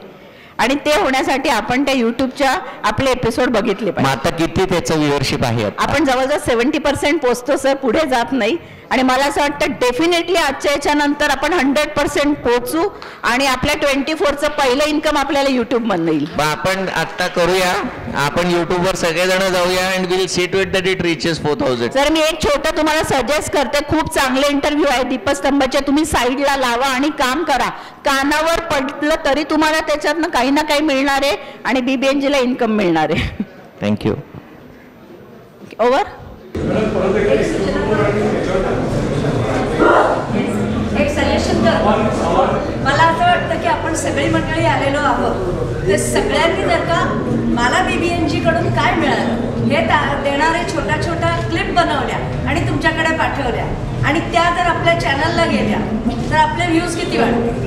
आणि ते होण्यासाठी आपण त्या यूट्यूबच्या आपले एपिसोड बघितले पाहिजे. आता किती त्याचं व्ह्युअरशिप आहे? आपण जवळजवळ 70% पोहोचतो सर, पुढे जात नाही. आणि मला असं वाटतं डेफिनेटली आजच्या याच्यानंतर आपण 100% पोहोचू, आणि आपल्या 24चं पहिलं इन्कम आपल्याला यूट्यूबमधून येईल. आपण आता करूया, आपण यूट्यूबवर सगळेजण जाऊया and will see to it that it reaches 4000. Sir मी एक छोटं तुम्हाला सजेस्ट करते, खूप चांगले इंटरव्ह्यू आहे दीपस्तंभाचे, तुम्ही साईडला लावा आणि काम करा. कानावर पडलं तरी तुम्हाला त्याच्यातनं काही ना काही मिळणार आहे, आणि BBNGला इन्कम मिळणार आहे. थँक्यू. ओव्हर. एक सजेशन कर. मला असं वाटतं की आपण सगळी मंडळी आलेलो आहोत, ते सगळ्यांनी जर का मला BBNG कडून काय मिळालं हे देणारे छोट्या छोट्या क्लिप बनवल्या आणि तुमच्याकडे पाठवल्या, आणि त्या जर आपल्या चॅनलला गेल्या तर आपले व्ह्यूज किती वाढतील?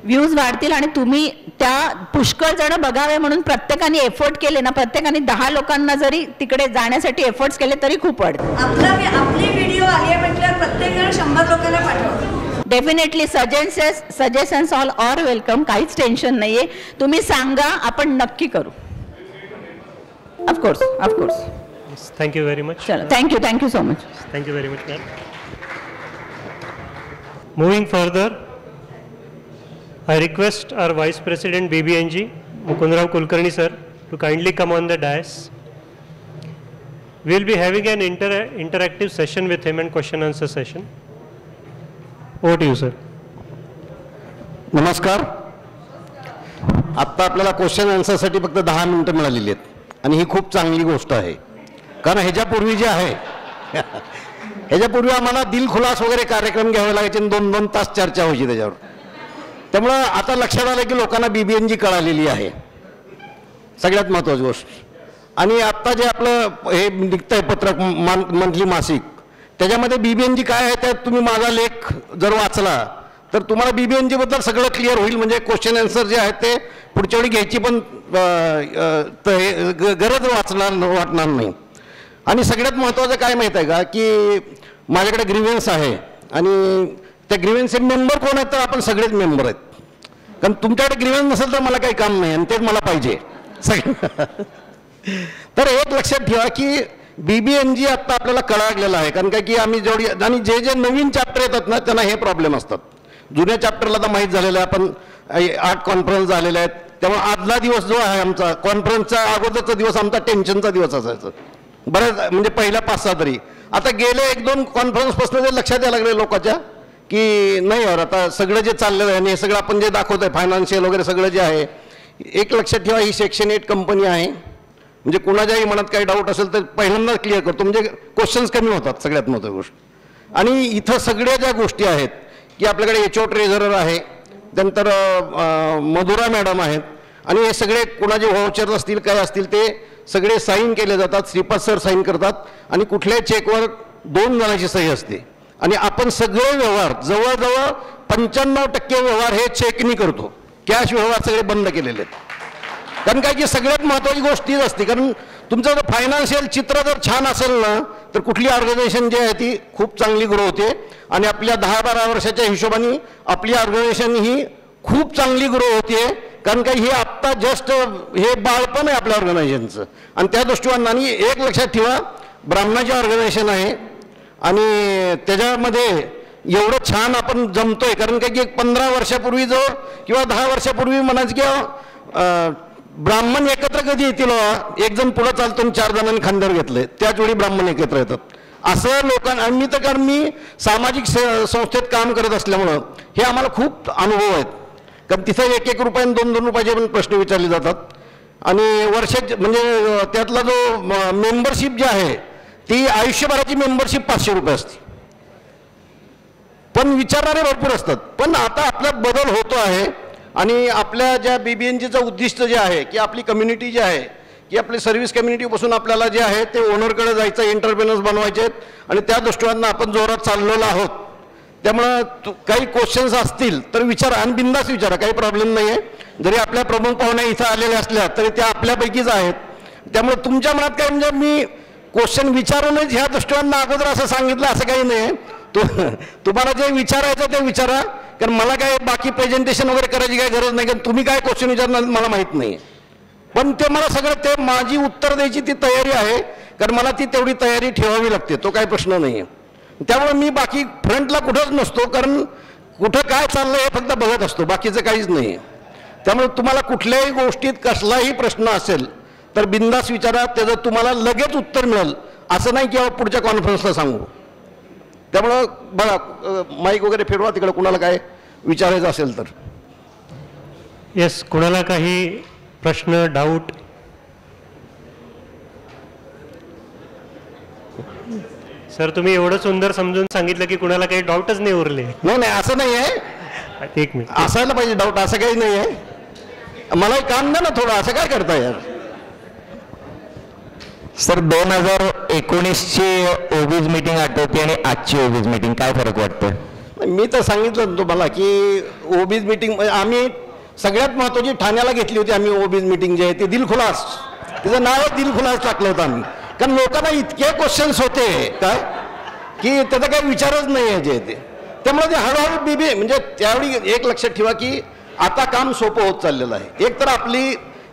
व्ह्यूज वाढतील. आणि तुम्ही त्या पुष्कळ जण बघावे म्हणून प्रत्येकाने एफर्ट केले ना, प्रत्येकाने 10 लोकांना जरी तिकडे जाण्यासाठी एफर्ट्स केले तरी खूप वाढतं. आपली व्हिडिओ आली आहे म्हटल्यावर प्रत्येक जण 100 लोकांना पाठवा. Definitely suggestions all or welcome, काहीच टेन्शन नाहीये. तुम्ही सांगा, आपण नक्की करू. Of course. Thank you very much. Thank you so much. Thank you very much ma'am. Moving further, I request our Vice President BBNG, Mukundrao Kulkarni sir, to kindly come on the dais. We will be having an interactive session with him and question answer session. Over to you, sir. नमस्कार. आत्ता आपल्याला क्वेश्चन आन्सरसाठी फक्त 10 मिनिटं मिळालेली आहेत, आणि ही खूप चांगली गोष्ट आहे. कारण ह्याच्यापूर्वी जे आहे ह्याच्यापूर्वी आम्हाला दिलखुलास वगैरे कार्यक्रम घ्यावे लागायचे, 2-2 तास चर्चा व्हायची त्याच्यावर. त्यामुळं आता लक्षात आलं की लोकांना BBNG कळालेली आहे, सगळ्यात महत्त्वाची गोष्ट. आणि आत्ता जे आपलं हे निघतं आहे पत्रक मंथली मासिक, त्याच्यामध्ये BBNG काय आहे त्यात तुम्ही माझा लेख जर वाचला तर तुम्हाला BBNG बद्दल सगळं क्लिअर होईल. म्हणजे क्वेश्चन आन्सर जे आहेत ते पुढच्या वेळी घ्यायची पण गरज वाटणार नाही. आणि सगळ्यात महत्त्वाचं काय माहीत आहे का की माझ्याकडे ग्रीव्हन्स आहे, आणि त्या ग्रीव्हन्सचे मेंबर कोण आहेत तर आपण सगळेच मेंबर आहेत. कारण तुमच्याकडे ग्रीव्हन्स नसेल तर मला काही काम नाही, आणि तेच मला पाहिजे सगळं. तर एक लक्षात ठेवा की BBNG आत्ता आपल्याला कळागलेलं आहे. कारण काय की आम्ही जेवढी, आणि जे नवीन चॅप्टर येतात ना त्यांना हे प्रॉब्लेम असतात. जुन्या चॅप्टरला तर माहीत झालेलं आहे, आपण 8 कॉन्फरन्स झालेल्या आहेत. त्यामुळे आदला दिवस जो आहे आमचा कॉन्फरन्सचा अगोदरचा दिवस आमचा टेन्शनचा दिवस असायचा बरं, म्हणजे पहिल्या 5-6 तरी. आता गेले 1-2 कॉन्फरन्सपासून जे लक्षात यायला लागले लोकांच्या की नाही यार आता सगळं जे चाललेलं आहे आणि हे सगळं आपण जे दाखवतो आहे फायनान्शियल वगैरे सगळं जे आहे, एक लक्षात ठेवा ही सेक्शन 8 कंपनी आहे. म्हणजे कुणाच्याही मनात काही डाऊट असेल तर पहिल्यांदा क्लिअर करतो, म्हणजे क्वेश्चन्स कमी होतात सगळ्यात महत्त्वाची गोष्ट. आणि इथं सगळ्या ज्या गोष्टी आहेत की आपल्याकडे एचओ ट्रेझरर आहे, नंतर मधुरा मॅडम आहेत, आणि हे सगळे कुणाचे व्हाउचर असतील काय असतील ते सगळे साईन केले जातात. श्रीपाद सर साईन करतात आणि कुठल्याही चेकवर 2 जणांची सही असते. आणि आपण सगळे व्यवहार जवळजवळ 95% व्यवहार हे चेकनी करतो. कॅश व्यवहार सगळे बंद केलेले आहेत. कारण काय की सगळ्यात महत्त्वाची गोष्ट तीच असते, कारण तुमचं जर फायनान्शियल चित्र जर छान असेल ना तर कुठली ऑर्गनायझेशन जी आहे ती खूप चांगली ग्रो होते. आणि आपल्या 10-12 वर्षाच्या हिशोबाने आपली ऑर्गनायझेशन ही खूप चांगली ग्रो होते. कारण काय हे आत्ता जस्ट हे बाळपण आहे आपल्या ऑर्गनायझेशनचं. आणि त्या दृष्टिकोनाने एक लक्षात ठेवा, ब्राह्मणाची ऑर्गनायझेशन आहे आणि त्याच्यामध्ये एवढं छान आपण जमतोय. कारण काय की 15 वर्षापूर्वी जो किंवा 10 वर्षापूर्वी म्हणायचं की ब्राह्मण एकत्र कधी येतील, एक जण पुढं चालतो आणि 4 जणांनी खांद्यावर घेतलंय, त्याच वेळी ब्राह्मण एकत्र येतात. असं लोकांना आणि मी तर कारण मी सामाजिक संस्थेत काम करत असल्यामुळं हे आम्हाला खूप अनुभव आहेत. कारण तिथं 1-1 रुपये आणि 2-2 रुपयाचे पण प्रश्न विचारले जातात. आणि वर्षाचे म्हणजे त्यातला जो मेंबरशिप जी आहे ती आयुष्यभराची मेंबरशिप 500 रुपये असते. पण विचारणारे भरपूर असतात. पण आता आपला बदल होतो आहे आणि आपल्या ज्या BBNGचं उद्दिष्ट जे आहे की आपली कम्युनिटी जी आहे की आपली सर्व्हिस कम्युनिटीपासून आपल्याला जे आहे ते ओनरकडे जायचं, एंटरप्रेनर्स बनवायचे आहेत आणि त्या दृष्टीने आपण जोरात चाललेलो आहोत. त्यामुळं काही क्वेश्चन्स असतील तर विचारा आणि बिंदास विचारा, काही प्रॉब्लेम नाही आहे. जरी आपल्या प्रमुख पाहुण्या इथं आलेल्या असल्या तरी त्या आपल्यापैकीच आहेत. त्यामुळे तुमच्या मनात काय म्हणजे मी क्वेश्चन विचारूनच ह्या दृष्टीने अगोदर असं सांगितलं असं काही नाही आहे. तुम्हाला जे विचारायचं ते विचारा, कारण मला काय बाकी प्रेझेंटेशन वगैरे करायची काही गरज नाही. कारण तुम्ही काय क्वेश्चन विचारणार मला माहीत नाही. पण ते मला सगळं ते माझी उत्तर द्यायची ती तयारी आहे, कारण मला ती तेवढी तयारी ठेवावी लागते, तो काही प्रश्न नाही आहे. त्यामुळे मी बाकी फ्रंटला कुठंच नसतो, कारण कुठं काय चाललं हे फक्त बघत असतो, बाकीचं काहीच नाही आहे. त्यामुळे तुम्हाला कुठल्याही गोष्टीत कसलाही प्रश्न असेल तर बिंदास विचारा, त्याचं तुम्हाला लगेच उत्तर मिळेल. असं नाही की पुढच्या कॉन्फरन्सला सांगू. त्यामुळं बघा माईक वगैरे फिरवा तिकडे कुणाला काय विचारायचं असेल तर. येस, कुणाला काही प्रश्न डाऊट? सर तुम्ही एवढं सुंदर समजून सांगितलं की कुणाला काही डाऊटच नाही उरले. नाही असं नाही आहे, एक मिनिट असायला पाहिजे डाऊट, असं काही नाही आहे. मला काम द्या ना थोडं, असं काय करता यार. सर 2019ची ओबीज मीटिंग आठवते आणि आजची ओबीज मीटिंग काय फरक वाटतं? मी तर सांगितलं तुम्हाला की ओबीज मीटिंग आम्ही सगळ्यात महत्त्वाची ठाण्याला घेतली होती. आम्ही ओबीज मीटिंग जे आहे ते दिलखुलास, तिचं नावच दिलखुलास टाकलं होतं आम्ही. कारण लोकांना इतके क्वेश्चन्स होते काय की त्याचा काही विचारच नाही आहे जे ते. त्यामुळे ते हळूहळू बीबी म्हणजे त्यावेळी एक लक्षात ठेवा की आता काम सोपं होत चाललेलं आहे.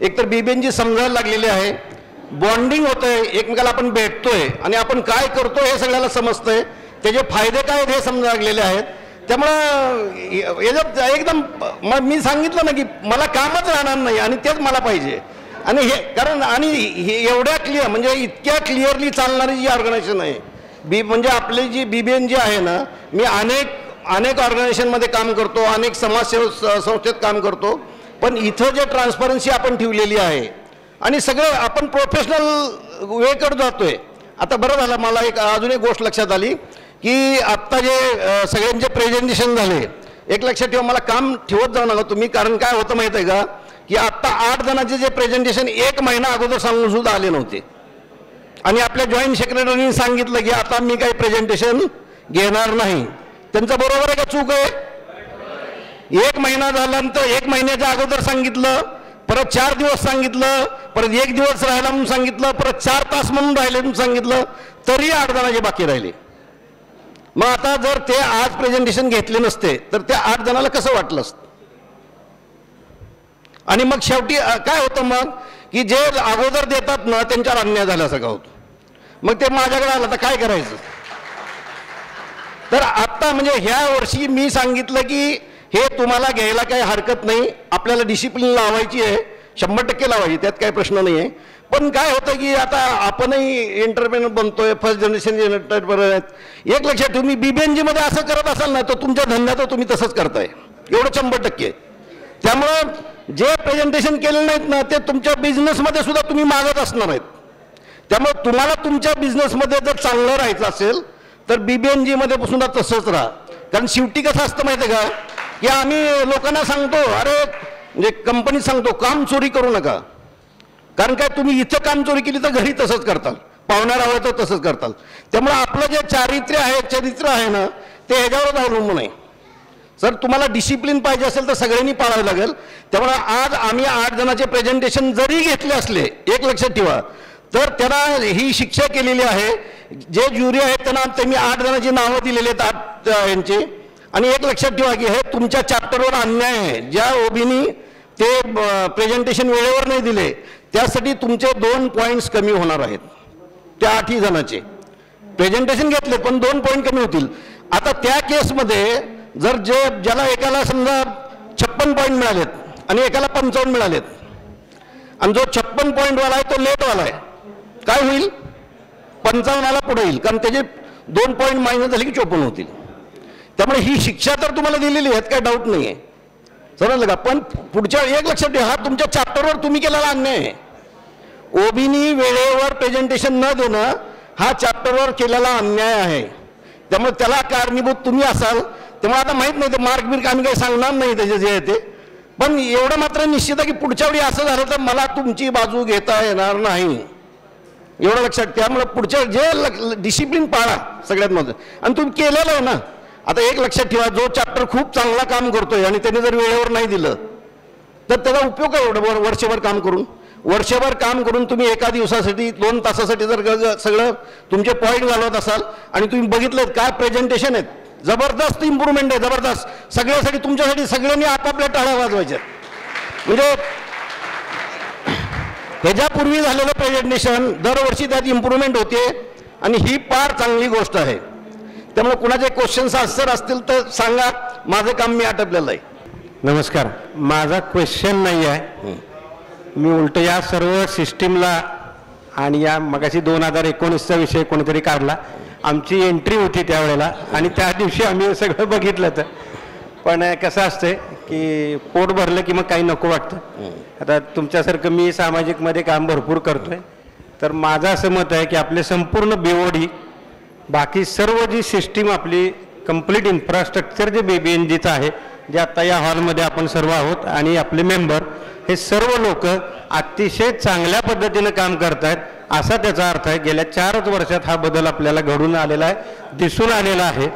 एकतर BBNG समजायला लागलेली आहे, बॉन्डिंग होतंय, एकमेकाला आपण भेटतोय आणि आपण काय करतोय हे सगळ्याला समजतंय, त्याचे फायदे काय आहेत हे समजायला लागलेले आहेत. त्यामुळं याच्यात एकदम मी सांगितलं ना की मला कामच राहणार नाही आणि तेच मला पाहिजे. आणि हे कारण आणि हे एवढ्या क्लिअर म्हणजे इतक्या क्लिअरली चालणारी जी ऑर्गनायझेशन आहे म्हणजे आपली जी BBNG आहे ना, मी अनेक ऑर्गनायझेशनमध्ये काम करतो, अनेक समाजसेवा संस्थेत काम करतो, पण इथं जे ट्रान्सपरन्सी आपण ठेवलेली आहे आणि सगळं आपण प्रोफेशनल वेकडे जातोय. आता बरं झालं मला अजून एक गोष्ट लक्षात आली की आत्ता जे सगळ्यांचे प्रेझेंटेशन झाले, एक लक्षात ठेवा मला काम ठेवत जाऊ नका तुम्ही. कारण काय होतं माहीत आहे का की आत्ता 8 जणांचे जे प्रेझेंटेशन 1 महिना अगोदर सांगून सुद्धा आले नव्हते आणि आपल्या जॉईंट सेक्रेटरीने सांगितलं की आता मी काही प्रेझेंटेशन घेणार नाही. त्यांचं बरोबर आहे का चूक आहे? 1 महिना झाल्यानंतर 1 महिन्याच्या अगोदर सांगितलं, परत 4 दिवस सांगितलं, परत 1 दिवस राहिला म्हणून सांगितलं, परत 4 तास म्हणून राहिले म्हणून सांगितलं, तरी 8 जणांचे बाकी राहिले. मग आता जर ते आज प्रेझेंटेशन घेतले नसते तर त्या 8 जणांना कसं वाटलं असतं? आणि मग शेवटी काय होतं मग की जे अगोदर देतात ना त्यांच्यावर अन्याय झाल्यासारखं होतं. मग ते माझ्याकडे आलं तर काय करायचं? तर आत्ता म्हणजे ह्या वर्षी मी सांगितलं की हे तुम्हाला घ्यायला काही हरकत नाही, आपल्याला डिसिप्लिन लावायची आहे, 100% लावायची, त्यात काही प्रश्न नाही आहे. पण काय होतं की आता आपणही एंटरप्रेनर बनतोय, फर्स्ट जनरेशन एंटरप्रेनर आहेत. एक लक्षात ठेवून मी BBNG मध्ये असं करत असाल ना तर तुमच्या धंद्यात तुम्ही तसंच करताय, एवढं 100%. त्यामुळं जे प्रेझेंटेशन केले नाहीत ना ते तुमच्या बिझनेसमध्ये सुद्धा तुम्ही मागत असणार आहेत. त्यामुळे तुम्हाला तुमच्या बिझनेसमध्ये जर चांगलं राहायचं असेल तर BBNG मध्ये सुद्धा तसंच राहा. कारण शेवटी कसं असतं माहिती आहे का की आम्ही लोकांना सांगतो, अरे म्हणजे कंपनीत सांगतो काम चोरी करू नका. कारण काय तुम्ही इथं काम चोरी केली तर घरी तसंच करताल, पाहुण्या राहायचं तसंच करताल. त्यामुळे आपलं जे चरित्र आहे ना ते ह्याच्यावरच अवलंबून आहे. सर तुम्हाला डिसिप्लिन पाहिजे असेल तर सगळ्यांनी पाळावं लागेल. त्यामुळे आज आम्ही 8 जणांचे प्रेझेंटेशन जरी घेतले असले, एक लक्षात ठेवा, तर त्यांना ही शिक्षा केलेली आहे. जे ज्युरी आहेत त्यांना मी 8 जणांची नावं दिलेली आहेत 8 यांची. आणि एक लक्षात ठेवा की हे तुमच्या चॅप्टरवर अन्याय आहे. ज्या ओबीनी ते प्रेझेंटेशन वेळेवर नाही दिले त्यासाठी तुमचे 2 पॉईंट्स कमी होणार आहेत. त्या 8 जणांचे प्रेझेंटेशन घेतले पण 2 पॉईंट कमी होतील. आता त्या केसमध्ये जर ज्याला एकाला समजा 56 पॉईंट मिळालेत आणि एकाला 55 मिळालेत आणि जो 56 पॉईंटवाला आहे तो लेटवाला आहे, काय होईल? 55ला पुढे येईल, कारण त्याचे 2 पॉईंट मायनस झाले की 54 होतील. त्यामुळे ही शिक्षा तर तुम्हाला दिलेली आहे, काय डाऊट नाही आहे, समजलं का? पण पुढच्या एक लक्षात ठेवा, हा तुमच्या चॅप्टरवर तुम्ही केलेला अन्याय आहे. ओबीनी वेळेवर प्रेझेंटेशन न देणं हा चॅप्टरवर केलेला अन्याय आहे. त्यामुळे त्याला कारणीभूत तुम्ही असाल. त्यामुळे आता माहीत नाही ते मार्क बिर्क आम्ही काही सांगणार नाही त्याचे जे आहे ते, पण एवढं मात्र निश्चित आहे की पुढच्या वेळी असं झालं तर मला तुमची बाजू घेता येणार नाही, एवढं लक्षात. त्यामुळे पुढच्या जे डिसिप्लिन पाळा सगळ्यात महत्त्वाचं. आणि तुम्ही केलेलं आहे ना. आता एक लक्षात ठेवा, जो चॅप्टर खूप चांगला काम करतोय आणि त्याने जर वेळेवर नाही दिलं तर त्याचा उपयोग आहे एवढं वर्षभर काम करून तुम्ही एका दिवसासाठी 2 तासासाठी जर सगळं तुमचे पॉईंट घालवत असाल आणि तुम्ही बघितलं काय प्रेझेंटेशन आहेत, जबरदस्त इम्प्रूव्हमेंट आहे, जबरदस्त. सगळ्यासाठी तुमच्यासाठी सगळ्यांनी आपापल्या टाळ्या वाजवायच्या. म्हणजे ह्याच्यापूर्वी झालेलं प्रेझेंटेशन दरवर्षी त्यात इम्प्रूव्हमेंट होते आणि ही फार चांगली गोष्ट आहे. त्यामुळे कुणाचे क्वेश्चन्स आन्सर असतील तर सांगा, माझं काम मी आटपलेलं आहे. नमस्कार, माझा क्वेश्चन नाही आहे, मी उलट या सर्व सिस्टीमला आणि या मगाशी 2019चा विषय कोणीतरी काढला, आमची एंट्री होती त्यावेळेला आणि त्या दिवशी आम्ही सगळं बघितलं. तर पण कसं असतं की पोट भरलं की मग काही नको वाटतं. आता तुमच्यासारखं मी सामाजिकमध्ये काम भरपूर करतोय, तर माझं असं मत आहे की आपले संपूर्ण BOD बाकी सर्व जी सिस्टीम आपली कंप्लीट इन्फ्रास्ट्रक्चर जे BBNGचं आहे, जे आत्ता या हॉलमध्ये आपण सर्व आहोत आणि आपले मेंबर, हे सर्व लोक अतिशय चांगल्या पद्धतीनं काम करत आहेत असा त्याचा अर्थ आहे. गेल्या 4 वर्षात हा बदल आपल्याला घडून आलेला आहे, दिसून आलेला आहे.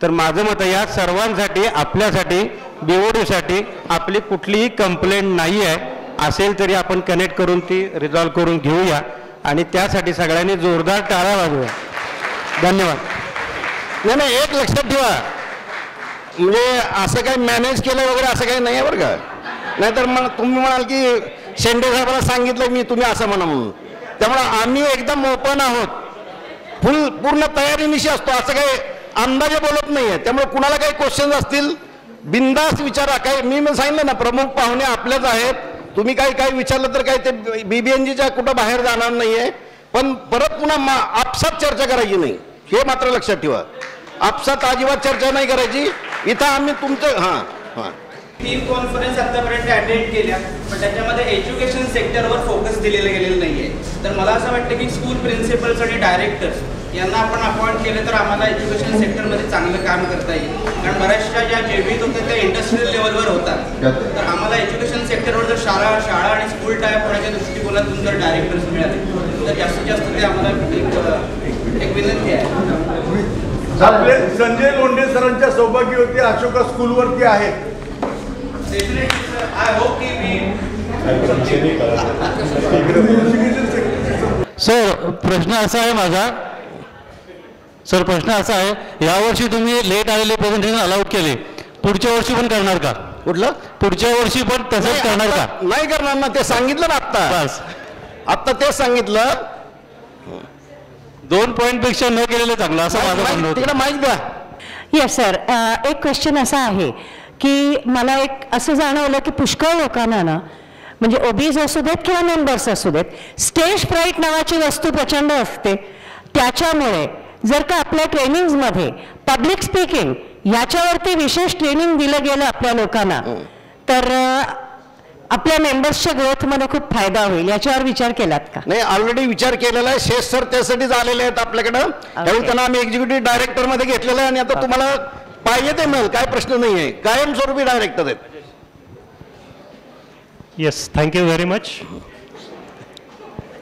तर माझं मत या सर्वांसाठी, आपल्यासाठी, BODसाठी आपली कुठलीही कंप्लेंट नाही आहे. असेल तरी आपण कनेक्ट करून ती रिझॉल्व करून घेऊया आणि त्यासाठी सगळ्यांनी जोरदार टाळ्या वाजवूया. धन्यवाद. नाही, एक लक्षात ठेवा, म्हणजे असं काही मॅनेज केलं वगैरे असं काही नाही आहे बरं का. नाहीतर मग तुम्ही म्हणाल की शेंडे साहेबांना सांगितलं मी, तुम्ही असं म्हणा म्हणून. त्यामुळे आम्ही एकदम ओपन आहोत, पूर्ण तयारीनिशी असतो, असं काही अंदाजे बोलत नाही आहे. त्यामुळे कुणाला काही क्वेश्चन्स असतील बिंदास विचारा. काही मी सांगितलं ना, प्रमुख पाहुणे आपल्याच आहेत, तुम्ही काही विचारलं तर काही ते BBNGच्या कुठं बाहेर जाणार नाही आहे. पण परत पुन्हा आपसात चर्चा करायची नाही, हे मात्र लक्षात ठेवा. आपसात अजिबात चर्चा नाही करायची. इथं आम्ही तुमचं 3 कॉन्फरन्स आतापर्यंत अटेंड केल्या, पण त्याच्यामध्ये एज्युकेशन सेक्टरवर फोकस दिलेलं गेलेलं नाही आहे. तर मला असं वाटतं की स्कूल प्रिन्सिपल्स आणि डायरेक्टर्स यांना आपण अपॉइंट केलं तर आम्हाला एज्युकेशन सेक्टरमध्ये चांगलं काम करता येईल. कारण बऱ्याचशा ज्या जेवीत होत्या त्या इंडस्ट्रियल लेवलवर होतात. तर आम्हाला एज्युकेशन सेक्टरवर जर शाळा आणि स्कूल टाईप होण्याच्या दृष्टिकोनातून जर डायरेक्टर्स मिळाले तर जास्तीत जास्त ते आम्हाला एक विनंती आहे. आपले संजय लोंढे सरांच्या सौभाग्यवती अशोका स्कूलवरती आहेत. सर प्रश्न असा आहे माझा, यावर्षी तुम्ही लेट आलेले प्रेझेंटेशन अलाउड केले, पुढच्या वर्षी पण करणार का? कुठलं पुढच्या वर्षी पण तसंच करणार का? नाही करणार ना, ते सांगितलं ना आत्ता तेच सांगितलं. 2 पॉईंटपेक्षा न केलेलं चांगलं असं माझं म्हणणं होतं. तिकडे माहिती द्या. येस सर, एक क्वेश्चन असा आहे की मला एक असं जाणवलं की पुष्कळ लोकांना ना म्हणजे ओबीस असू देत किंवा मेंबर्स असू देत, स्टेज फ्राईट नावाची वस्तू प्रचंड असते. त्याच्यामुळे जर का आपल्या ट्रेनिंग्समध्ये पब्लिक स्पीकिंग याच्यावरती विशेष ट्रेनिंग दिलं गेलं आपल्या लोकांना, तर आपल्या मेंबर्सच्या ग्रोथमध्ये खूप फायदा होईल. याच्यावर विचार केलात का? नाही, ऑलरेडी विचार केलेला आहे. शेष सर त्यासाठीच आलेले आहेत आपल्याकडं. त्यावेळी त्यांना आम्ही एक्झिक्युटिव्ह डायरेक्टरमध्ये घेतलेलं आहे आणि आता तुम्हाला पाहिजे ते मिळेल, काय प्रश्न नाही आहे. कायमस्वरूपी डायरेक्टर आहेत. Yes, thank you very much.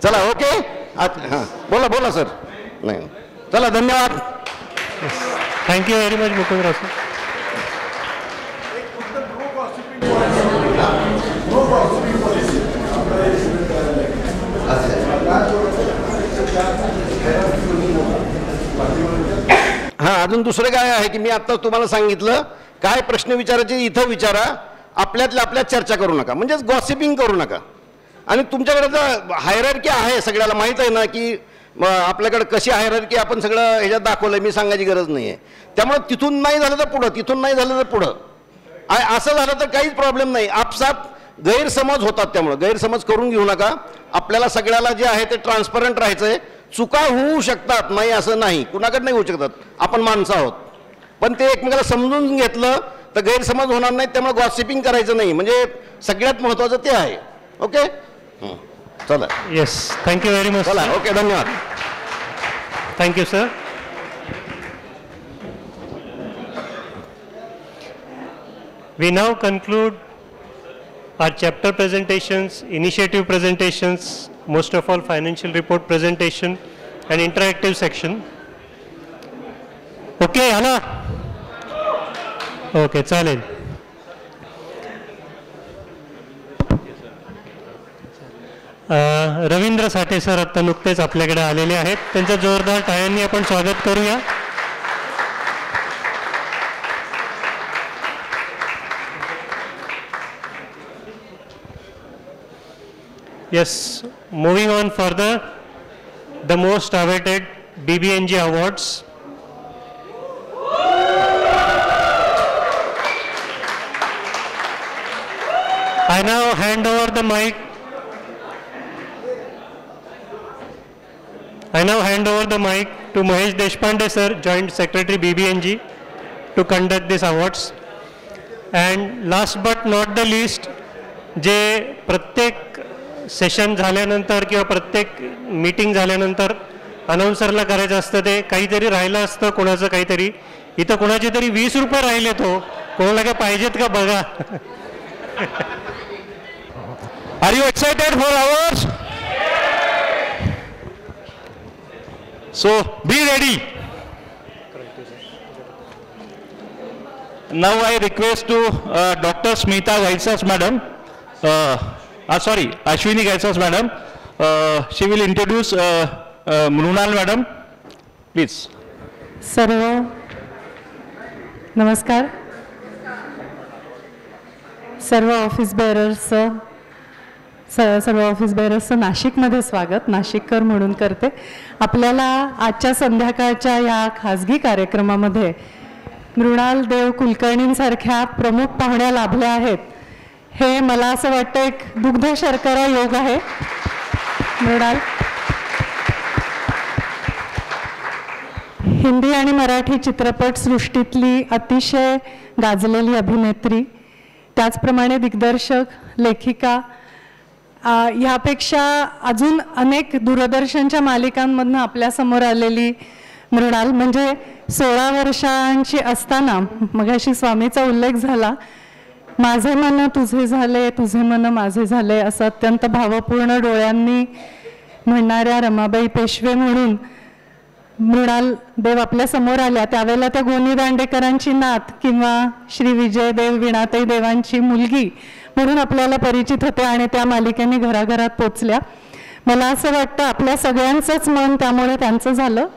चला, ओके. हां, बोला बोला सर. नाही, चला, धन्यवाद. Thank you very much Mukundrao sir. हां, अजून दुसरं काय आहे की मी आता तुम्हाला सांगितलं, काय प्रश्न विचारायचे इथं विचारा, आपल्यातल्या आपल्यात चर्चा करू नका, म्हणजेच गॉसिपिंग करू नका. आणि तुमच्याकडे तर हायरार्की आहे, सगळ्याला माहीत आहे ना की आपल्याकडे कशी हायरार्की आपण सगळं ह्याच्यात दाखवलंय, मी सांगायची गरज नाही आहे. त्यामुळे तिथून नाही झालं तर पुढं, तिथून नाही झालं तर पुढं, असं झालं तर काहीच प्रॉब्लेम नाही. आपसात गैरसमज होतात, त्यामुळे गैरसमज करून घेऊ नका. आपल्याला सगळ्याला जे आहे ते ट्रान्सपरंट राहायचं आहे. चुका होऊ शकतात, नाही असं नाही, कुणाकडे नाही होऊ शकतात, आपण माणसं आहोत. पण ते एकमेकाला समजून घेतलं तर गैरसमज होणार नाहीत. त्यामुळे गॉसिपिंग करायचं नाही, म्हणजे सगळ्यात महत्त्वाचं ते आहे. ओके, चला. Yes, thank you very much. चला, ओके, धन्यवाद. Thank you sir. We now conclude our chapter presentations, initiative presentations, most of all financial report presentation and interactive section. Okay, Anna? Okay, चालेल. रवींद्र साठे सर आता नुकतेच आपल्याकडे आलेले आहेत. त्यांचं जोरदार टाळ्यांनी आपण स्वागत करूया. Yes, moving on further, the most awaited BBNG awards. I now hand over the mic. To Mahesh Deshpande sir, Joint Secretary BBNG, to conduct these awards. And last but not the least, जे प्रत्येक सेशन झाल्यानंतर किंवा प्रत्येक मीटिंग झाल्यानंतर अनाउन्सरला करायचं असतं, ते काहीतरी राहिलं असतं कोणाचं काहीतरी. इथं कोणाचे तरी 20 रुपये राहिले, तो कोणाला काय पाहिजेत का बघा. Are you excited for hours? So be ready. Now I request to Dr. Smita Gaisas madam, sorry, Ashwini Gaisas madam, she will introduce Mrunal madam, please. सर्व नमस्कार. सर्व ऑफिस बेअरर्सचं नाशिकमध्ये स्वागत, नाशिककर म्हणून करते. आपल्याला आजच्या संध्याकाळच्या या खाजगी कार्यक्रमामध्ये मृणाल देव कुलकर्णींसारख्या प्रमुख पाहुण्या लाभल्या आहेत. हे मला असं वाटतं एक दुग्ध शर्करा योग आहे. मृणाल हिंदी आणि मराठी चित्रपटसृष्टीतली अतिशय गाजलेली अभिनेत्री, त्याचप्रमाणे दिग्दर्शक, लेखिका, ह्यापेक्षा अजून अनेक दूरदर्शनच्या मालिकांमधनं आपल्यासमोर आलेली मृणाल, म्हणजे 16 वर्षांची असताना मगाशी स्वामीचा उल्लेख झाला, माझे मन तुझे झाले, तुझे मन माझे झाले, असं अत्यंत भावपूर्ण डोळ्यांनी म्हणणाऱ्या रमाबाई पेशवे म्हणून मृणाल देव आपल्या समोर आल्या. त्यावेळेला त्या गोनी दांडेकरांची नात किंवा श्री विजय देव वीणाताई देवांची मुलगी म्हणून आपल्याला परिचित होते आणि त्या मालिकेने घराघरात पोचल्या. मला असं वाटतं आपल्या सगळ्यांचंच मन त्यामुळे त्यांचं झालं.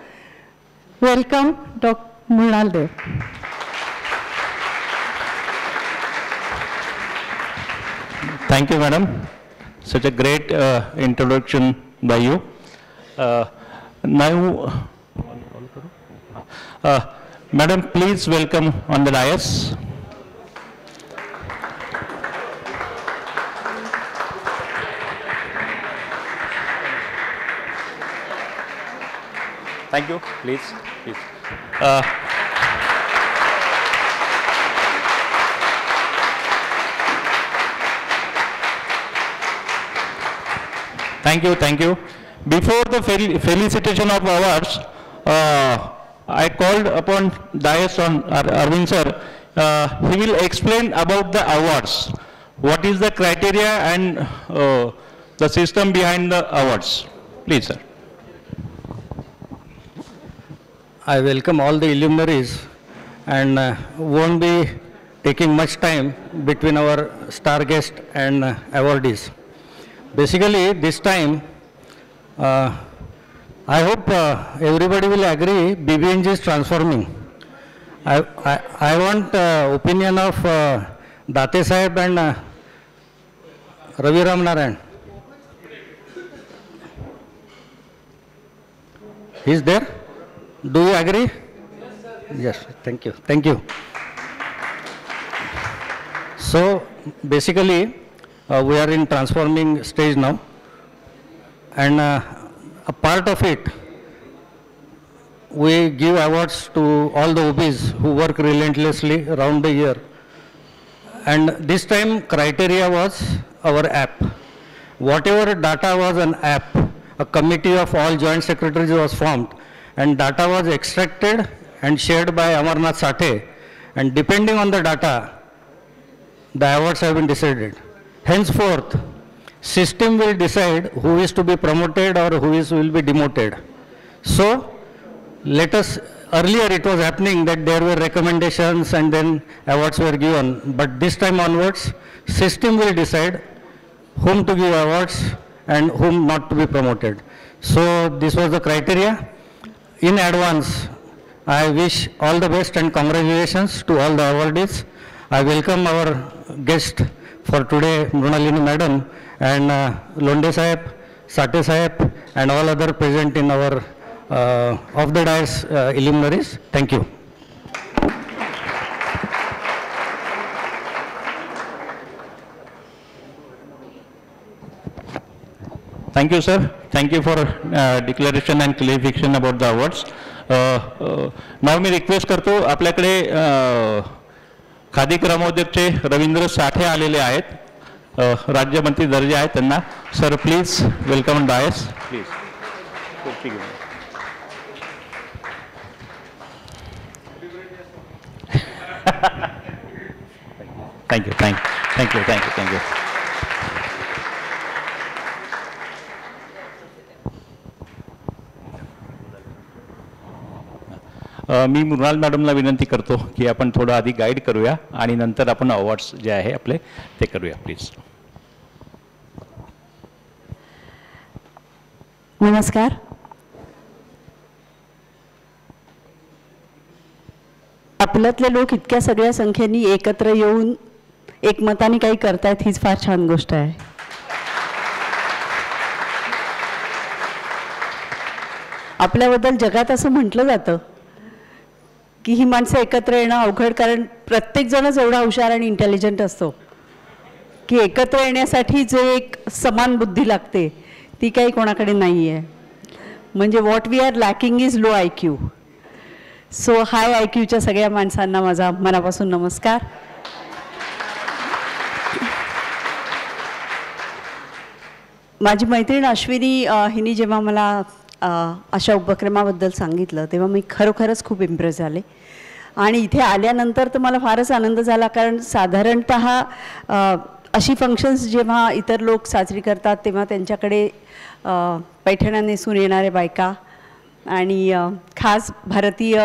Welcome Mrunal Dev. Thank you madam, such a great introduction by you. Now madam, please welcome on the dais. Thank you please please Thank you. Before the felicitation of awards, I called upon Dais on Arvind sir. He will explain about the awards. What is the criteria and the system behind the awards? Please, sir. I welcome all the luminaries and won't be taking much time between our star guest and awardees. Basically, this time, I hope everybody will agree BBNG is transforming. I want opinion of Date Sahib and Ravi Ram Narayan. He's there? Do you agree? Yes, thank you. Thank you. So, basically, we are in transforming stage now, and a part of it, we give awards to all the OBs who work relentlessly around the year. And this time criteria was our app. Whatever data was an app, a committee of all joint secretaries was formed, and data was extracted and shared by Amarnath Sathe, and depending on the data, the awards have been decided. Henceforth, system will decide who is to be promoted or who will be demoted. So, let us, earlier it was happening that there were recommendations and then awards were given, but this time onwards, system will decide whom to give awards and whom not to be promoted. So, this was the criteria. In advance, I wish all the best and congratulations to all the awardees. I welcome our guest for today, Mrunalini Madam, and Londe Sahib, Sate Sahib, and all other present in our of the dais luminaries. Thank you. Thank you, sir. Thank you for declaration and clarification about the awards. Now me request करतो, आपल्याकडे खादी ग्रामोद्योगचे रवींद्र साठे आलेले आहेत, राज्यमंत्री दर्जे आहेत त्यांना. Sir please welcome dais please. Thank you. मी मृणाल मॅडमला विनंती करतो की आपण थोडं आधी गाईड करूया आणि नंतर आपण अवॉर्ड्स जे आहे आपले ते करूया प्लीज. नमस्कार. आपल्यातले लोक इतक्या सगळ्या संख्येने एकत्र येऊन एकमताने काही करतायत, हीच फार छान गोष्ट आहे. आपल्याबद्दल जगात असं म्हटलं जातं की ही माणसं एकत्र येणं अवघड, कारण प्रत्येकजणच एवढा हुशार आणि इंटेलिजंट असतो की एकत्र येण्यासाठी जे एक समान बुद्धी लागते ती काही कोणाकडे नाही आहे. म्हणजे what we are lacking is low IQ. So high IQच्या सगळ्या माणसांना माझा मनापासून नमस्कार. माझी मैत्रीण अश्विनी हिने जेव्हा मला अशा उपक्रमाबद्दल सांगितलं तेव्हा मी खरोखरच खूप इम्प्रेस झाले, आणि इथे आल्यानंतर तर मला फारच आनंद झाला, कारण साधारणतः अशी फंक्शन्स जेव्हा इतर लोक साजरी करतात तेव्हा त्यांच्याकडे पैठण्या नेसून येणारे बायका आणि खास भारतीय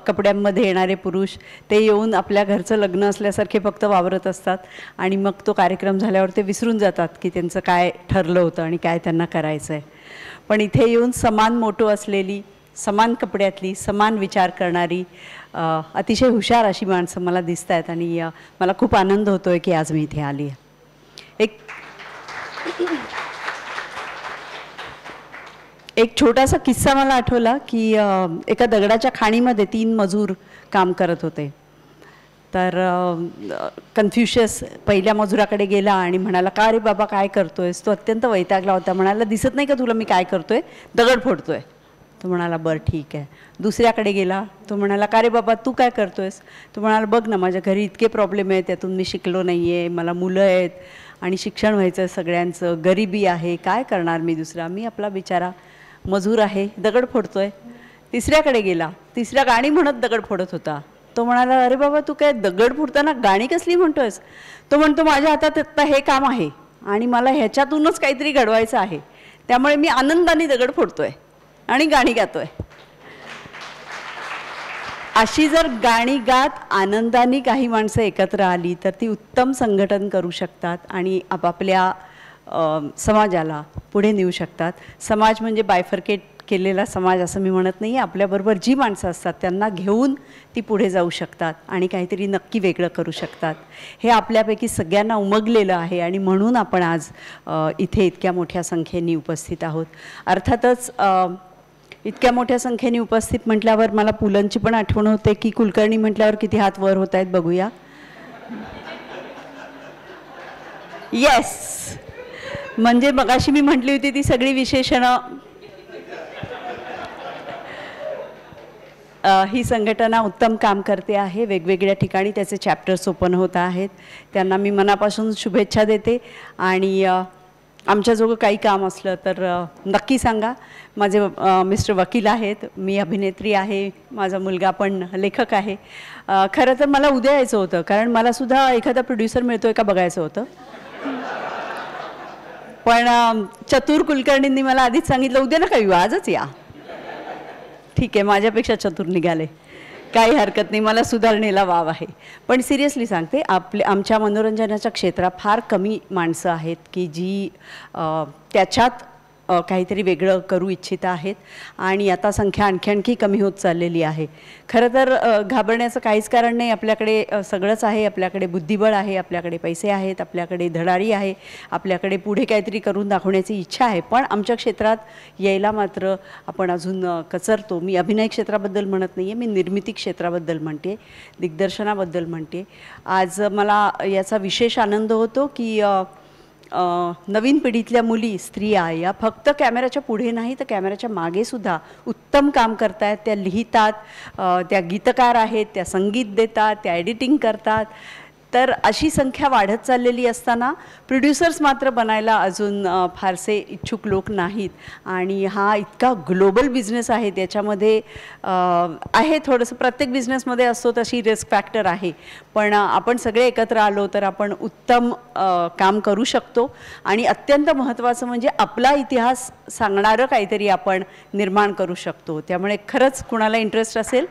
कपड्यांमध्ये येणारे पुरुष ते येऊन आपल्या घरचं लग्न असल्यासारखे फक्त वावरत असतात, आणि मग तो कार्यक्रम झाल्यावर ते विसरून जातात की त्यांचं काय ठरलं होतं आणि काय त्यांना करायचं आहे. पण इथे येऊन समान मोठो असलेली, समान कपड्यातली, समान विचार करणारी, अतिशय हुशार अशी माणसं मला दिसत आहेत, आणि मला खूप आनंद होतो आहे की आज मी इथे आली आहे. एक छोटासा किस्सा मला आठवला की एका दगडाच्या खाणीमध्ये 3 मजूर काम करत होते. तर कन्फ्युशियस पहिल्या मजुराकडे गेला आणि म्हणाला, का रे बाबा काय करतोयस? तो अत्यंत वैतागला होता. म्हणाला, दिसत नाही का तुला मी काय करतोय? दगड फोडतोय. तो म्हणाला बरं ठीक आहे. दुसऱ्याकडे गेला, तो म्हणाला का रे बाबा तू काय करतोयस? तो म्हणाला बघ ना माझ्या घरी इतके प्रॉब्लेम आहेत, त्यातून मी शिकलो नाही आहे, मला मुलं आहेत आणि शिक्षण व्हायचं सगळ्यांचं, गरिबी आहे, काय करणार मी दुसरा, मी आपला बिचारा मजूर आहे, दगड फोडतोय. तिसऱ्याकडे गेला, तिसऱ्या गाणी म्हणत दगड फोडत होता. तो म्हणाला अरे बाबा तू काय दगड फोडताना गाणी कसली म्हणतोयस? तो म्हणतो माझ्या हातात आत्ता हे काम आहे आणि मला ह्याच्यातूनच काहीतरी घडवायचं आहे, त्यामुळे मी आनंदाने दगड फोडतोय आणि गाणी गातोय. अशी जर गाणी गात आनंदाने काही माणसं एकत्र आली तर ती उत्तम संघटन करू शकतात आणि आपापल्या समाजाला पुढे नेऊ शकतात. समाज म्हणजे बायफर्केट केलेला समाज असं मी म्हणत नाही. आपल्याबरोबर जी माणसं असतात त्यांना घेऊन ती पुढे जाऊ शकतात आणि काहीतरी नक्की वेगळं करू शकतात. हे आपल्यापैकी सगळ्यांना उमगलेलं आहे आणि म्हणून आपण आज इथे इतक्या मोठ्या संख्येने उपस्थित आहोत. अर्थातच इतक्या मोठ्या संख्येने उपस्थित म्हटल्यावर मला पुलंची पण आठवण होते की कुलकर्णी म्हटल्यावर किती हात वर होत आहेत बघूया. येस, म्हणजे मगाशी मी म्हटली होती ती सगळी विशेषणं. ही संघटना उत्तम काम करते आहे. वेगवेगळ्या ठिकाणी त्याचे चॅप्टर्स ओपन होत आहेत. त्यांना मी मनापासून शुभेच्छा देते आणि आमच्याजवळ काही काम असलं तर नक्की सांगा. माझे मिस्टर वकील आहेत, मी अभिनेत्री आहे, माझा मुलगा पण लेखक आहे. खरं तर मला उद्या यायचं होतं कारण मला सुद्धा एखादा प्रोड्युसर मिळतोय का बघायचं होतं, पण चतुर कुलकर्णींनी मला आधीच सांगितलं उद्या नका येऊ, आजच या. ठीक आहे, माझ्यापेक्षा चतुर निघाले, काही हरकत नाही, मला सुधारणेला वाव आहे. पण सिरियसली सांगते, आमच्या मनोरंजनाच्या क्षेत्रात फार कमी माणसं आहेत की जी त्याच्यात काहीतरी वेगळं करू इच्छित आहेत आणि आता संख्या आणखी कमी होत चाललेली आहे. खरं तर घाबरण्याचं काहीच कारण नाही. आपल्याकडे सगळंच आहे. आपल्याकडे बुद्धिबळ आहे, आपल्याकडे पैसे आहेत, आपल्याकडे धडाडी आहे, आपल्याकडे पुढे काहीतरी करून दाखवण्याची इच्छा आहे. पण आमच्या क्षेत्रात यायला मात्र आपण अजून कचरतो. मी अभिनय क्षेत्राबद्दल म्हणत नाही आहे, मी निर्मिती क्षेत्राबद्दल म्हणते, दिग्दर्शनाबद्दल म्हणते. आज मला याचा विशेष आनंद होतो की नवीन पिढीतल्या मुली, स्त्रिया या फक्त कॅमेऱ्याच्या पुढे नाही तर कॅमेऱ्याच्या मागे सुद्धा उत्तम काम करतायत. त्या लिहितात, त्या गीतकार आहेत, त्या संगीत देतात, त्या एडिटिंग करतात. तर अशी संख्या वाढत चाललेली असताना प्रोड्युसर्स मात्र बनायला अजून फारसे इच्छुक लोक नाहीत आणि हा इतका ग्लोबल बिझनेस आहे. त्याच्यामध्ये आहे थोडंसं, प्रत्येक बिझनेसमध्ये असतो तशी रिस्क फॅक्टर आहे, पण आपण सगळे एकत्र आलो तर आपण उत्तम काम करू शकतो. आणि अत्यंत महत्त्वाचं म्हणजे आपला इतिहास सांगणारं काहीतरी आपण निर्माण करू शकतो. त्यामुळे खरंच कुणाला इंटरेस्ट असेल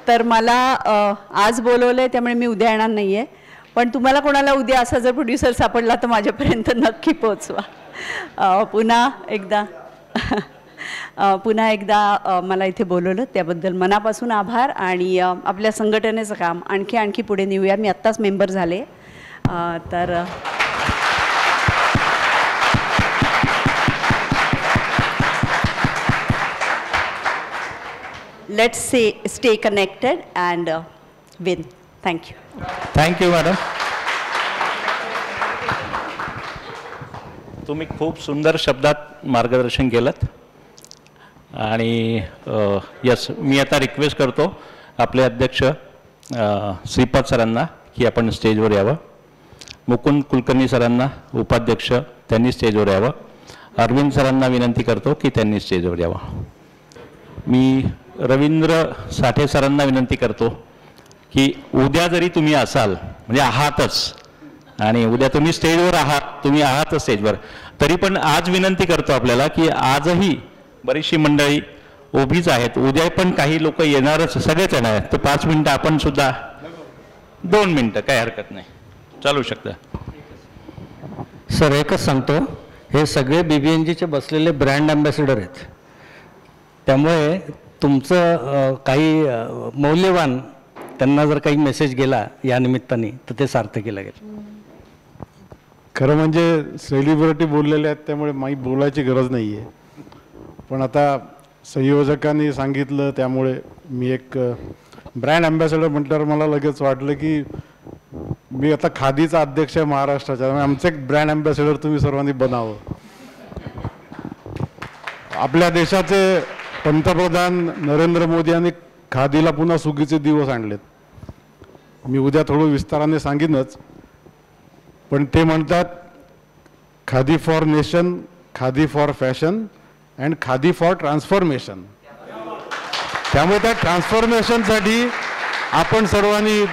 तर मला आज बोलवलं आहे, त्यामुळे मी उद्या येणार नाही आहे. पण तुम्हाला कोणाला उद्या असा जर प्रोड्युसर सापडला तर माझ्यापर्यंत नक्की पोचवा. पुन्हा एकदा मला इथे बोलवलं त्याबद्दल मनापासून आभार. आणि आपल्या संघटनेचं काम आणखी पुढे नेऊया. मी आत्ताच मेंबर झाले तर let's stay connected and win. Thank you. Thank you, madam. तुम्ही खूप सुंदर शब्दात मार्गदर्शन केलं आणि यस, मी आता रिक्वेस्ट करतो आपले अध्यक्ष श्रीपाद सरांना की आपण स्टेजवर यावं. मुकुंद कुलकर्णी सरांना, उपाध्यक्ष, त्यांनी स्टेजवर यावं. अरविंद सरांना विनंती करतो की त्यांनी स्टेजवर यावं. मी रवींद्र साठे सरांना विनंती करतो की उद्या जरी तुम्ही असाल, म्हणजे आहातच, आणि उद्या तुम्ही स्टेजवर आहात, तुम्ही आहातच स्टेजवर, तरी पण आज विनंती करतो आपल्याला की आजही बरीचशी मंडळी उभीच आहेत, उद्या पण काही लोक येणारच, सगळेच येणार आहेत. तर 5 मिनटं आपण सुद्धा, 2 मिनटं, काही हरकत नाही, चालू शकतं. सर एकच सांगतो, हे सगळे BBNGचे बसलेले ब्रँड अँबॅसेडर आहेत, त्यामुळे तुमचं काही मौल्यवान त्यांना जर काही मेसेज गेला या निमित्ताने तर ते सार्थ केलं गेलं. खरं म्हणजे सेलिब्रिटी बोललेले आहेत त्यामुळे माही बोलायची गरज नाही आहे, पण आता संयोजकांनी सांगितलं त्यामुळे मी एक ब्रँड अँबॅसेडर म्हटल्यावर मला लगेच वाटलं की मी आता खादीचा अध्यक्ष आहे महाराष्ट्राचा, आमचं एक ब्रँड अँबॅसेडर तुम्ही सर्वांनी बनावं. आपल्या देशाचे पंतप्रधान नरेंद्र मोदी यांनी खादीला पुन्हा सुगीचे दिवस आणलेत. मी उद्या थोडं विस्ताराने सांगीनच, पण ते म्हणतात khadi for nation, khadi for fashion and khadi for transformation. त्यामुळे त्या ट्रान्सफॉर्मेशनसाठी आपण सर्वांनी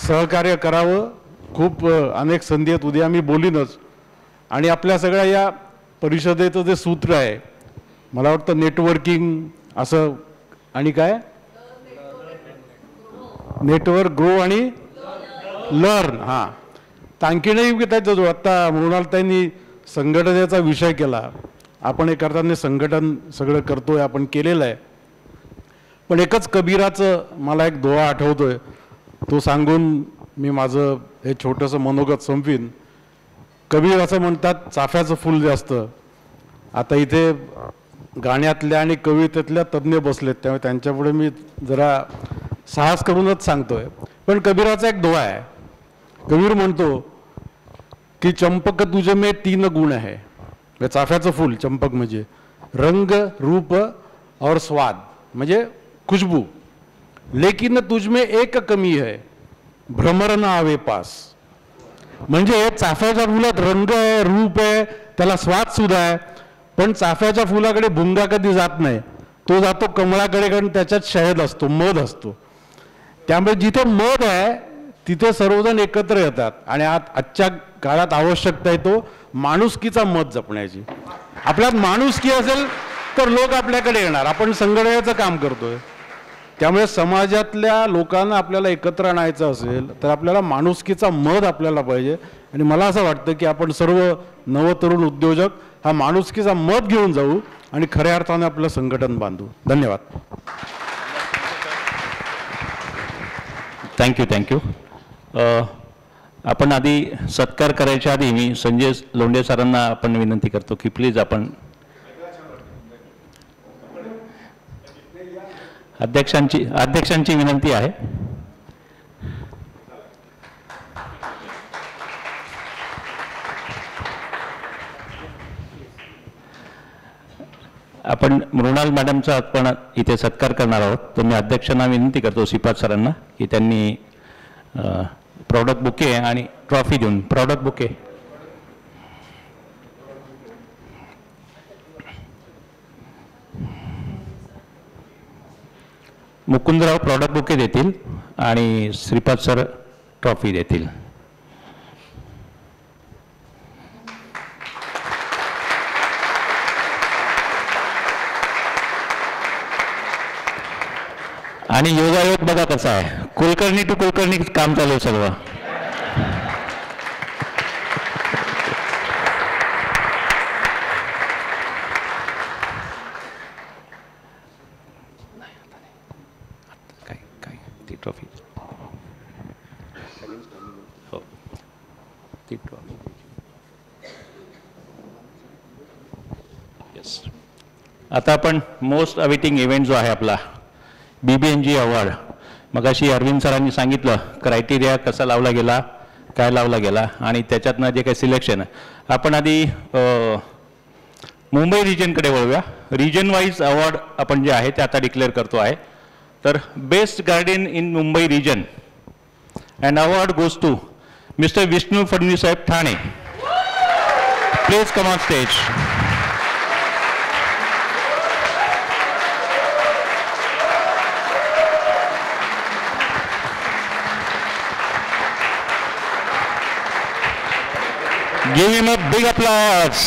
सहकार्य करावं. खूप अनेक संधी आहेत, उद्या मी बोलीनच. आणि आपल्या सगळ्या या परिषदेचं जे सूत्र आहे, मला वाटतं नेटवर्किंग असं, आणि काय नेटवर्क, ग्रो आणि लर्न. हां, तर आणखीनही त्याच्याजवळ आत्ता मृणालताईंनी संघटनेचा विषय केला. आपण हे करताना संघटन सगळं करतोय, आपण केलेलं आहे. पण एकच कबीराचं मला एक दोहा आठवतोय, तो सांगून मी माझं हे छोटंसं मनोगत संपवीन. कबीर असं म्हणतात, चाफ्याचं फूल जे असतं, आता इथे गाण्यातल्या आणि कवितेतल्या तज्ज्ञ बसलेत, त्यामुळे त्यांच्यापुढे मी जरा साहस करूनच सांगतोय. पण कबीराचा एक दोहा आहे. कबीर म्हणतो की चंपक तुझे में 3 गुण है. चाफ्याचं फूल, चंपक म्हणजे रंग, रूप और स्वाद, म्हणजे खुशबू. लेकिन तुझ में एक कमी है, भ्रमर न आवे पास. म्हणजे चाफ्याच्या फुलात रंग आहे, रूप आहे, त्याला स्वाद सुद्धा आहे, पण चाफ्याच्या फुलाकडे भुंगा कधी जात नाही. तो जातो कमळाकडे, कारण त्याच्यात शहद असतो, मध असतो. त्यामुळे जिथे मध आहे तिथे सर्वजण एकत्र येतात. आणि आजच्या काळात आवश्यकता आहे तो माणुसकीचा मध जपण्याची. आपल्यात माणुसकी असेल तर लोक आपल्याकडे येणार. आपण संघटनेचं काम करतोय, त्यामुळे समाजातल्या लोकांना आपल्याला एकत्र आणायचं असेल तर आपल्याला माणुसकीचा मध आपल्याला पाहिजे. आणि मला असं वाटतं की आपण सर्व नवतरुण उद्योजक हा माणुसकीचा मध घेऊन जाऊ आणि खऱ्या अर्थाने आपलं संघटन बांधू. धन्यवाद. थँक्यू. आपण आधी सत्कार करायच्या आधी मी संजय लोंढे सरांना आपण विनंती करतो की प्लीज आपण अध्यक्षांची विनंती आहे. आपण मृणाल मॅडमचा आपण इथे सत्कार करणार आहोत. तर मी अध्यक्षांना विनंती करतो, श्रीपाद सरांना, की त्यांनी प्रॉडक्ट बुके आणि ट्रॉफी देऊन, product bouquet Mukundrao product bouquet देतील आणि श्रीपाद सर ट्रॉफी देतील. आणि योगायोग बघा कसा आहे, कुलकर्णी टू कुलकर्णी काम चालू आहे सर्व. काय ती ट्रॉफी, हो ती ट्रॉफी. येस, आता आपण मोस्ट अवेटिंग इव्हेंट जो आहे आपला BBNG अवॉर्ड. मगाशी अरविंद सरांनी सांगितलं क्रायटेरिया कसा लावला गेला, काय लावला गेला, आणि त्याच्यातनं जे काही सिलेक्शन आहे. आपण आधी मुंबई रिजनकडे वळूया. रिजन वाईज अवॉर्ड आपण जे आहे ते आता डिक्लेअर करतो आहे. तर best guardian in Mumbai region and award goes to mister Vishnu Phadnavis saheb Thane. Please come on stage. Give him a big applause.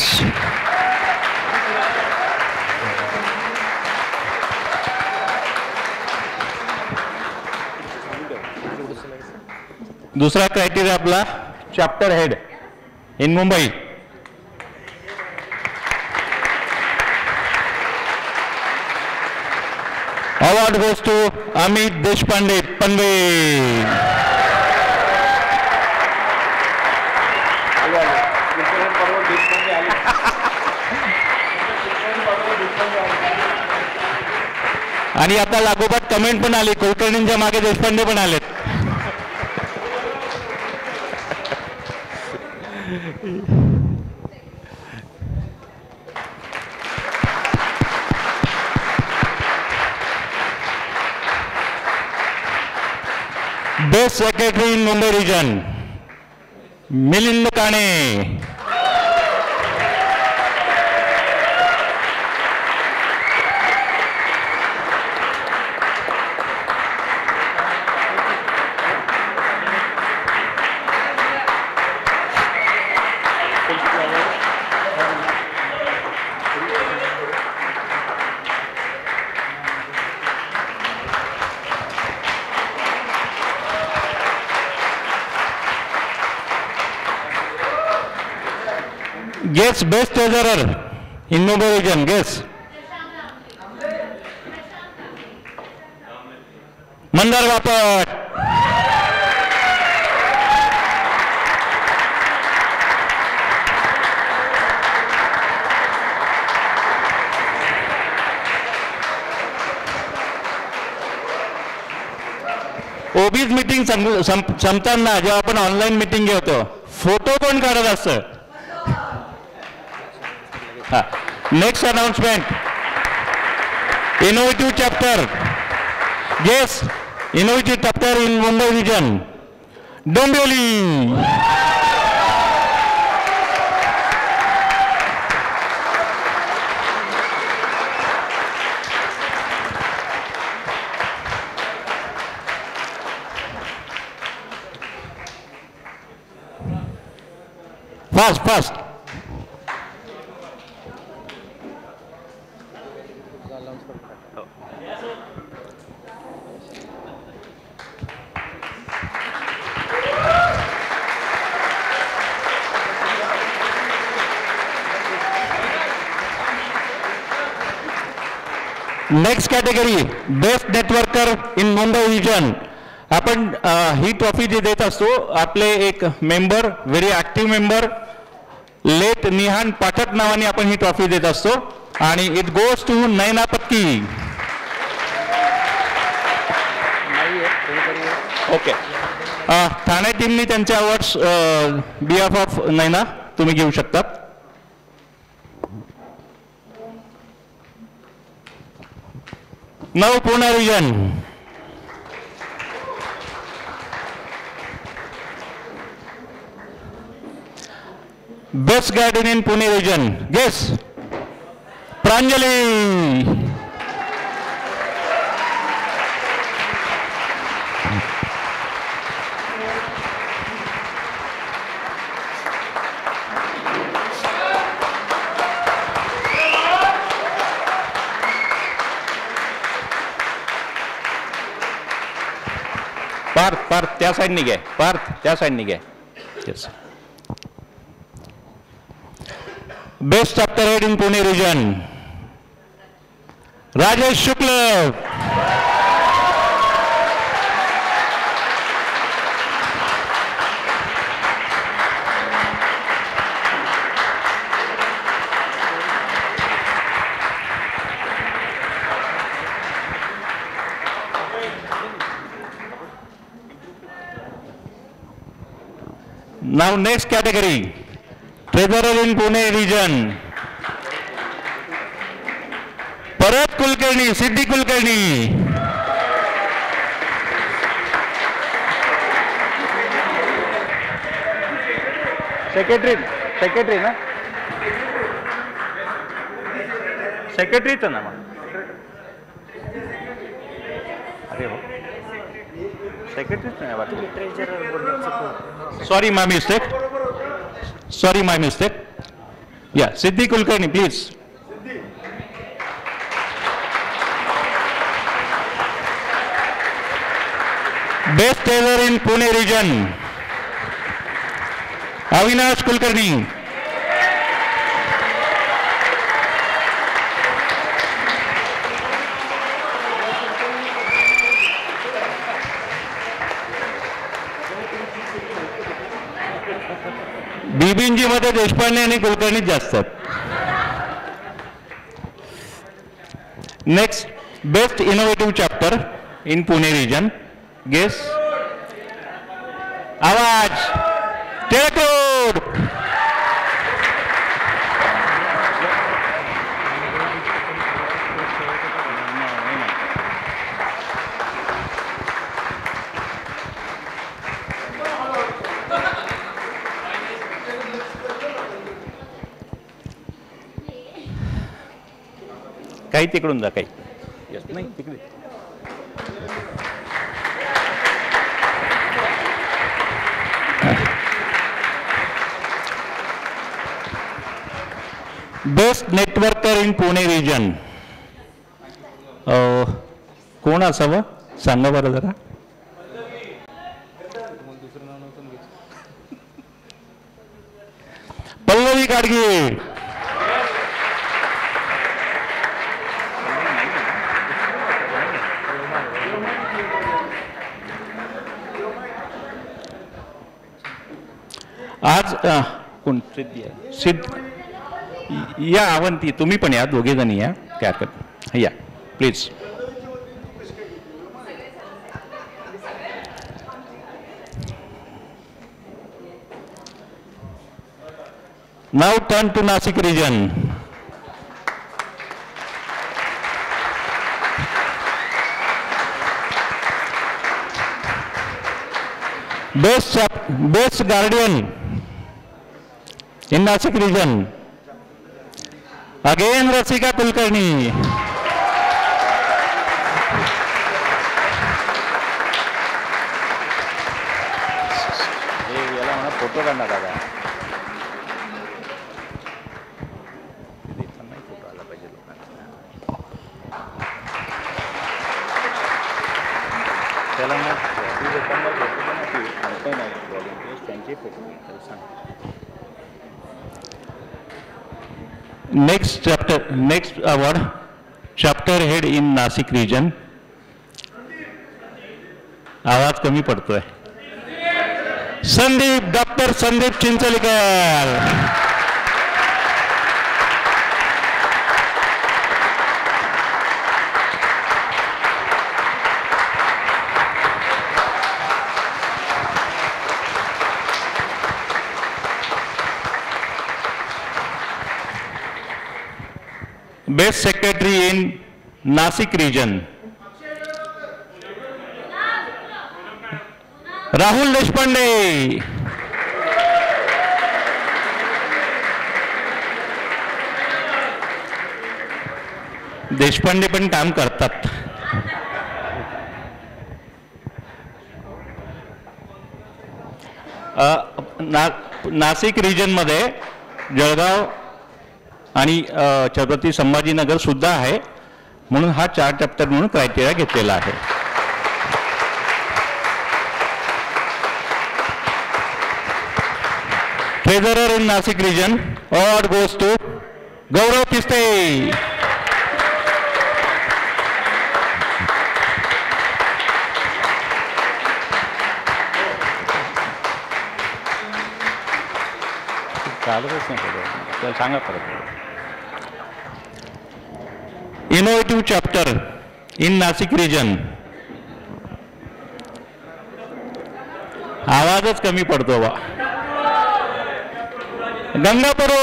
दूसरा क्राइटेरिया आपला chapter head in Mumbai. Award goes to Amit Deshpande Panvel. आणि आता लागोपाठ कमेंट पण आली, कुलकर्णींच्या मागे देशपांडे पण आलेत. Best secretary in Mumbai region Milind Kane. Guess best treasurer in Mumbai region. Guess. Mandar Vapat. OBs meeting संपताना जेव्हा आपण ऑनलाईन मीटिंग घेतो फोटो कोण काढत असतं. Next announcement, innovative chapter. Yes, innovative chapter in Mumbai region. Dombivli. Fast. Next category best networker in Mumbai region. आपण ही ट्रॉफी जे देत असतो आपले एक member very active member late Nihan Pathak नावाने आपण ही ट्रॉफी देत असतो आणि it goes to Naina Patki. Okay Thane टीमनी त्यांचे अवॉर्ड्स बिहाफ ऑफ नैना तुम्ही घेऊ शकता. Now Pune region. Best garden in Pune region. Guess. Pranjali. Parth त्या साइडनी घे. पार्थ त्या साइडनी घे. Yes. Best chapter head in Pune region Rajesh Shukla. Now next category, treasurer in Pune region. Parat Kulkarni, Siddhi Kulkarni. Secretary ना? Secretaryचं ना मग. अरे हो. Secretaryच नाही वाटतं. Sorry, my mistake. Yeah, Siddhi Kulkarni, please. Best treasurer in Pune region, Avinash Kulkarni. BBNG मध्ये देशपांडे आणि कुलकर्णी जास्त आहेत. Next best innovative chapter in Pune region. Guess. आवाज. टेकोड. काही तिकडून जा काही. येस नाही तिकडे. Best networker in Pune region कोण असावं सांगा बरं जरा. पल्लवी गाडगे. आज कोण सिद्धी आहे सिद्ध या अवंती तुम्ही पण या दोघे जणी या काय हरकत या please. Now turn to Nasik region. Best guardian in Nasik region. Again Rasika Kulkarni. Photo काढणार दादा. Next award, chapter head in Nasik region. आवाज कमी पडतोय. Doctor Sandeep Chincholikar. Best secretary in Nasik region, Rahul Deshpande. Deshpande पण काम करतात. नाशिक रिजन मध्ये जळगाव आणि छत्रपती संभाजीनगर सुद्धा आहे म्हणून हा 4 चॅप्टर म्हणून क्रायटेरिया घेतलेला आहे. Treasurer in Nashik region award goes to Gaurav Kiste. सांगा परत. Innovative chapter in Nashik region. आवाजच कमी पडतो बा. गंगापुरो.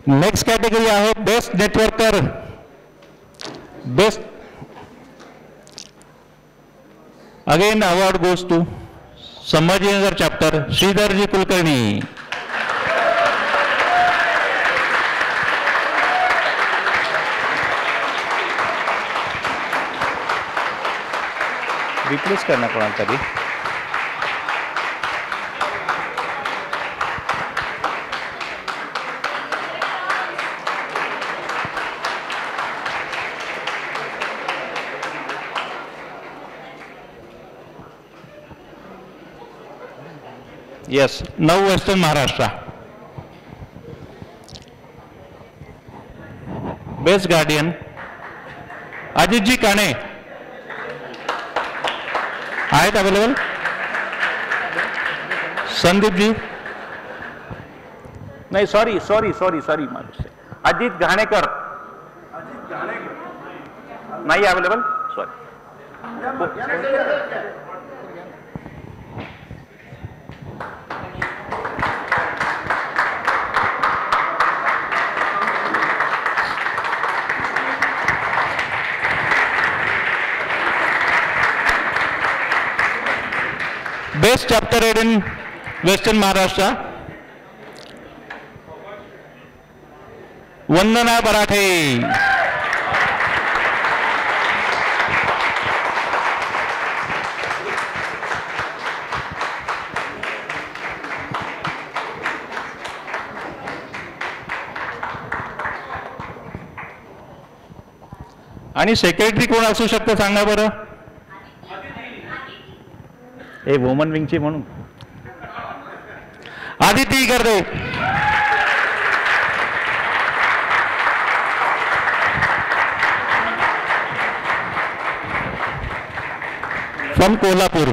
नेक्स्ट कॅटेगरी आहे best networker. Best again award goes to Sambhajinagar chapter Shridharji Kulkarni. Replace करना कोणाला तरी. Yes, now Western Maharashtra. Best Guardian, Ajitji Kane. आहेत अवेलेबल. संदीप जी नाही सॉरी अजित घाणेकर नाही available. Sorry. Best chapter head in western Maharashtra, Vandana Barathe. आणि सेक्रेटरी कोण असू शकतं सांगा बरं? ए वुमन विंगची म्हणून आदिती गर्दे. From Kolhapur.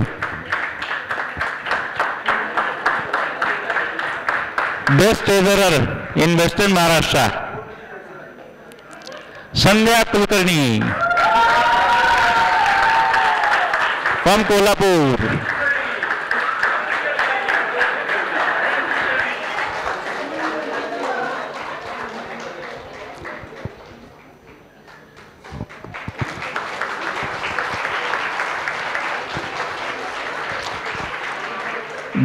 Best treasurer in western Maharashtra, Sandhya Kulkarni from Kolhapur.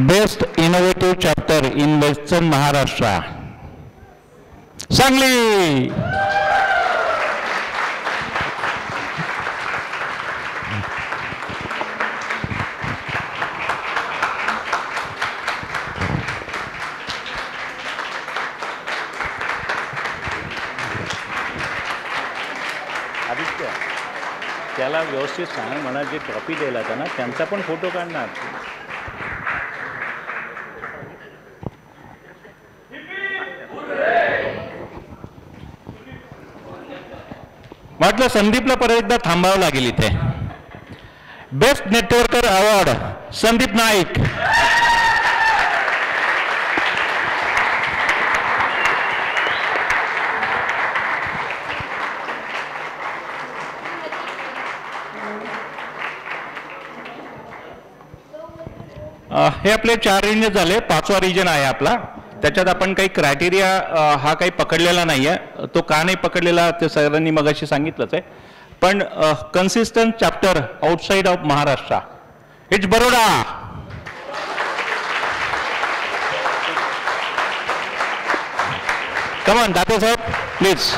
Best innovative chapter in western Maharashtra, Sangli. Aditya, त्याला व्यवस्थित सांग म्हणा, जे ट्रॉफी द्यायला होता ना त्यांचा पण फोटो काढणार. म्हटलं संदीपला परत एकदा थांबावं लागेल इथे. Best networker award Sandeep Naik. हे आपले 4 रिजन झाले. 5वा रिजन आहे आपला. त्याच्यात आपण काही क्रायटेरिया हा काही पकडलेला नाही आहे. तो का नाही पकडलेला ते सरांनी मगाशी सांगितलंच आहे. पण consistent chapter outside of Maharashtra, it's Baroda. Come on Date saheb please.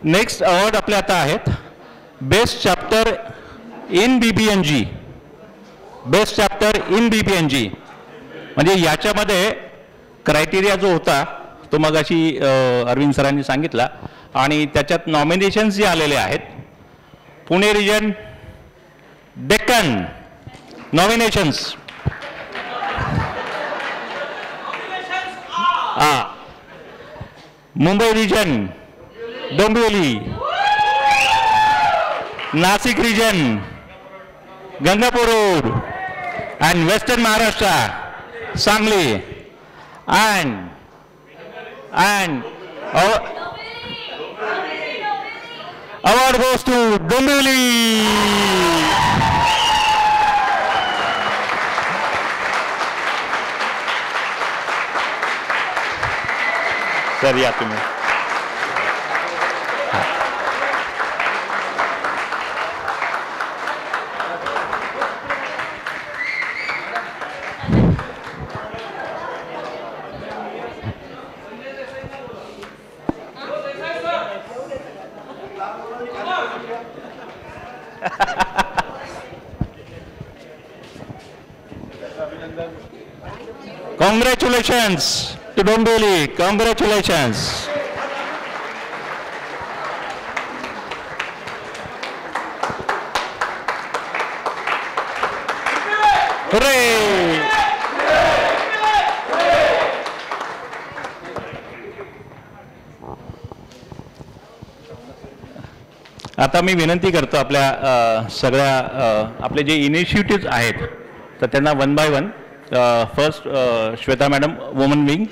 Next award आपले आता आहेत best chapter in BBNG. Best chapter in BBNG म्हणजे याच्यामध्ये क्रायटेरिया जो होता तो मगाशी अरविंद सरांनी सांगितला. आणि त्याच्यात नॉमिनेशन्स जे आलेले आहेत, Pune region, Deccan nominations, Mumbai region, Dombivli, Nashik region, Gangapur road, and Western Maharashtra, Sangli, and award goes to Dombivli. Sir या तुम्ही. Congratulations to Dombivli. Congratulations. Hooray! आता मी विनंती करतो आपल्या सगळ्या आपले जे इनिशिएटिव्ह आहेत तर त्यांना one by one. First Shweta madam, woman wing,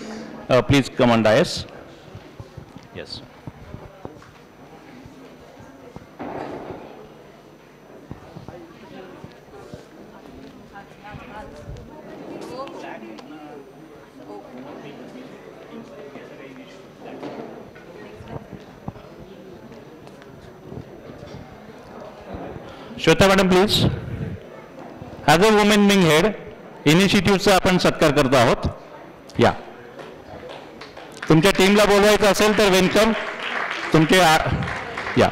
please come on dais. Yes. Shweta madam please. As a women wing head इनिशिएटिव्हचा आपण सत्कार करतो आहोत. या तुमच्या टीमला बोलवायचं असेल तर वेलकम. तुमचे या.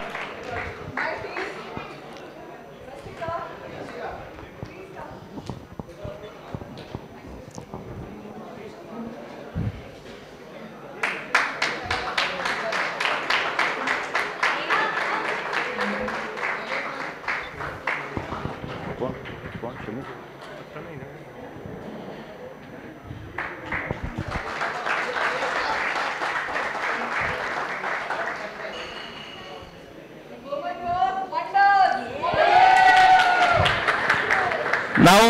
Now,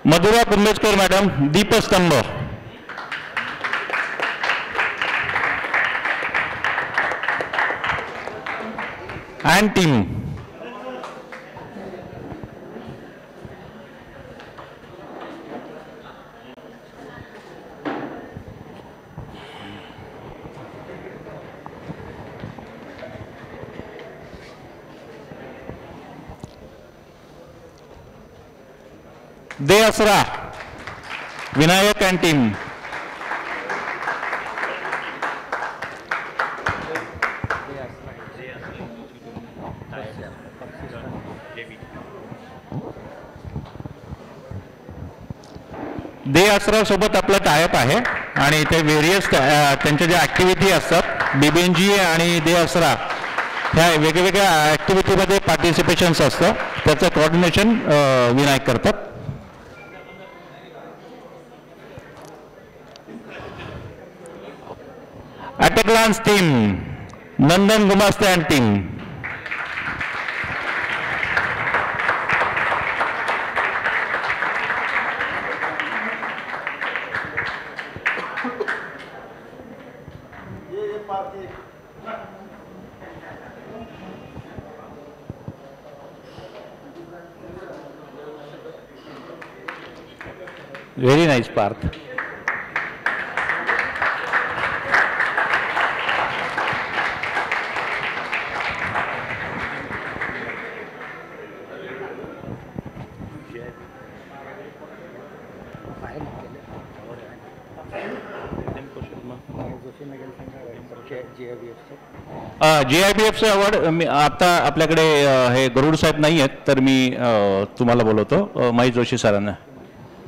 Madhura Kumbeskar madam, Deepastambha. And team. De Asra, Vinayak and team. दे आसरा सोबत आपला टायअप आहे आणि ते व्हेरियस त्यांच्या ज्या ॲक्टिव्हिटी असतात BBNG आणि दे आसरा ह्या वेगवेगळ्या ॲक्टिव्हिटीमध्ये पार्टिसिपेशन्स असतं त्याचं कोऑर्डिनेशन विनायक करतात. At a glance team, Nandan Gumaste and team. Very nice Parth. JIBFचं अवॉर्ड आता आपल्याकडे हे गरुड साहेब नाही आहेत तर मी तुम्हाला बोलवतो महेश जोशी सरांना.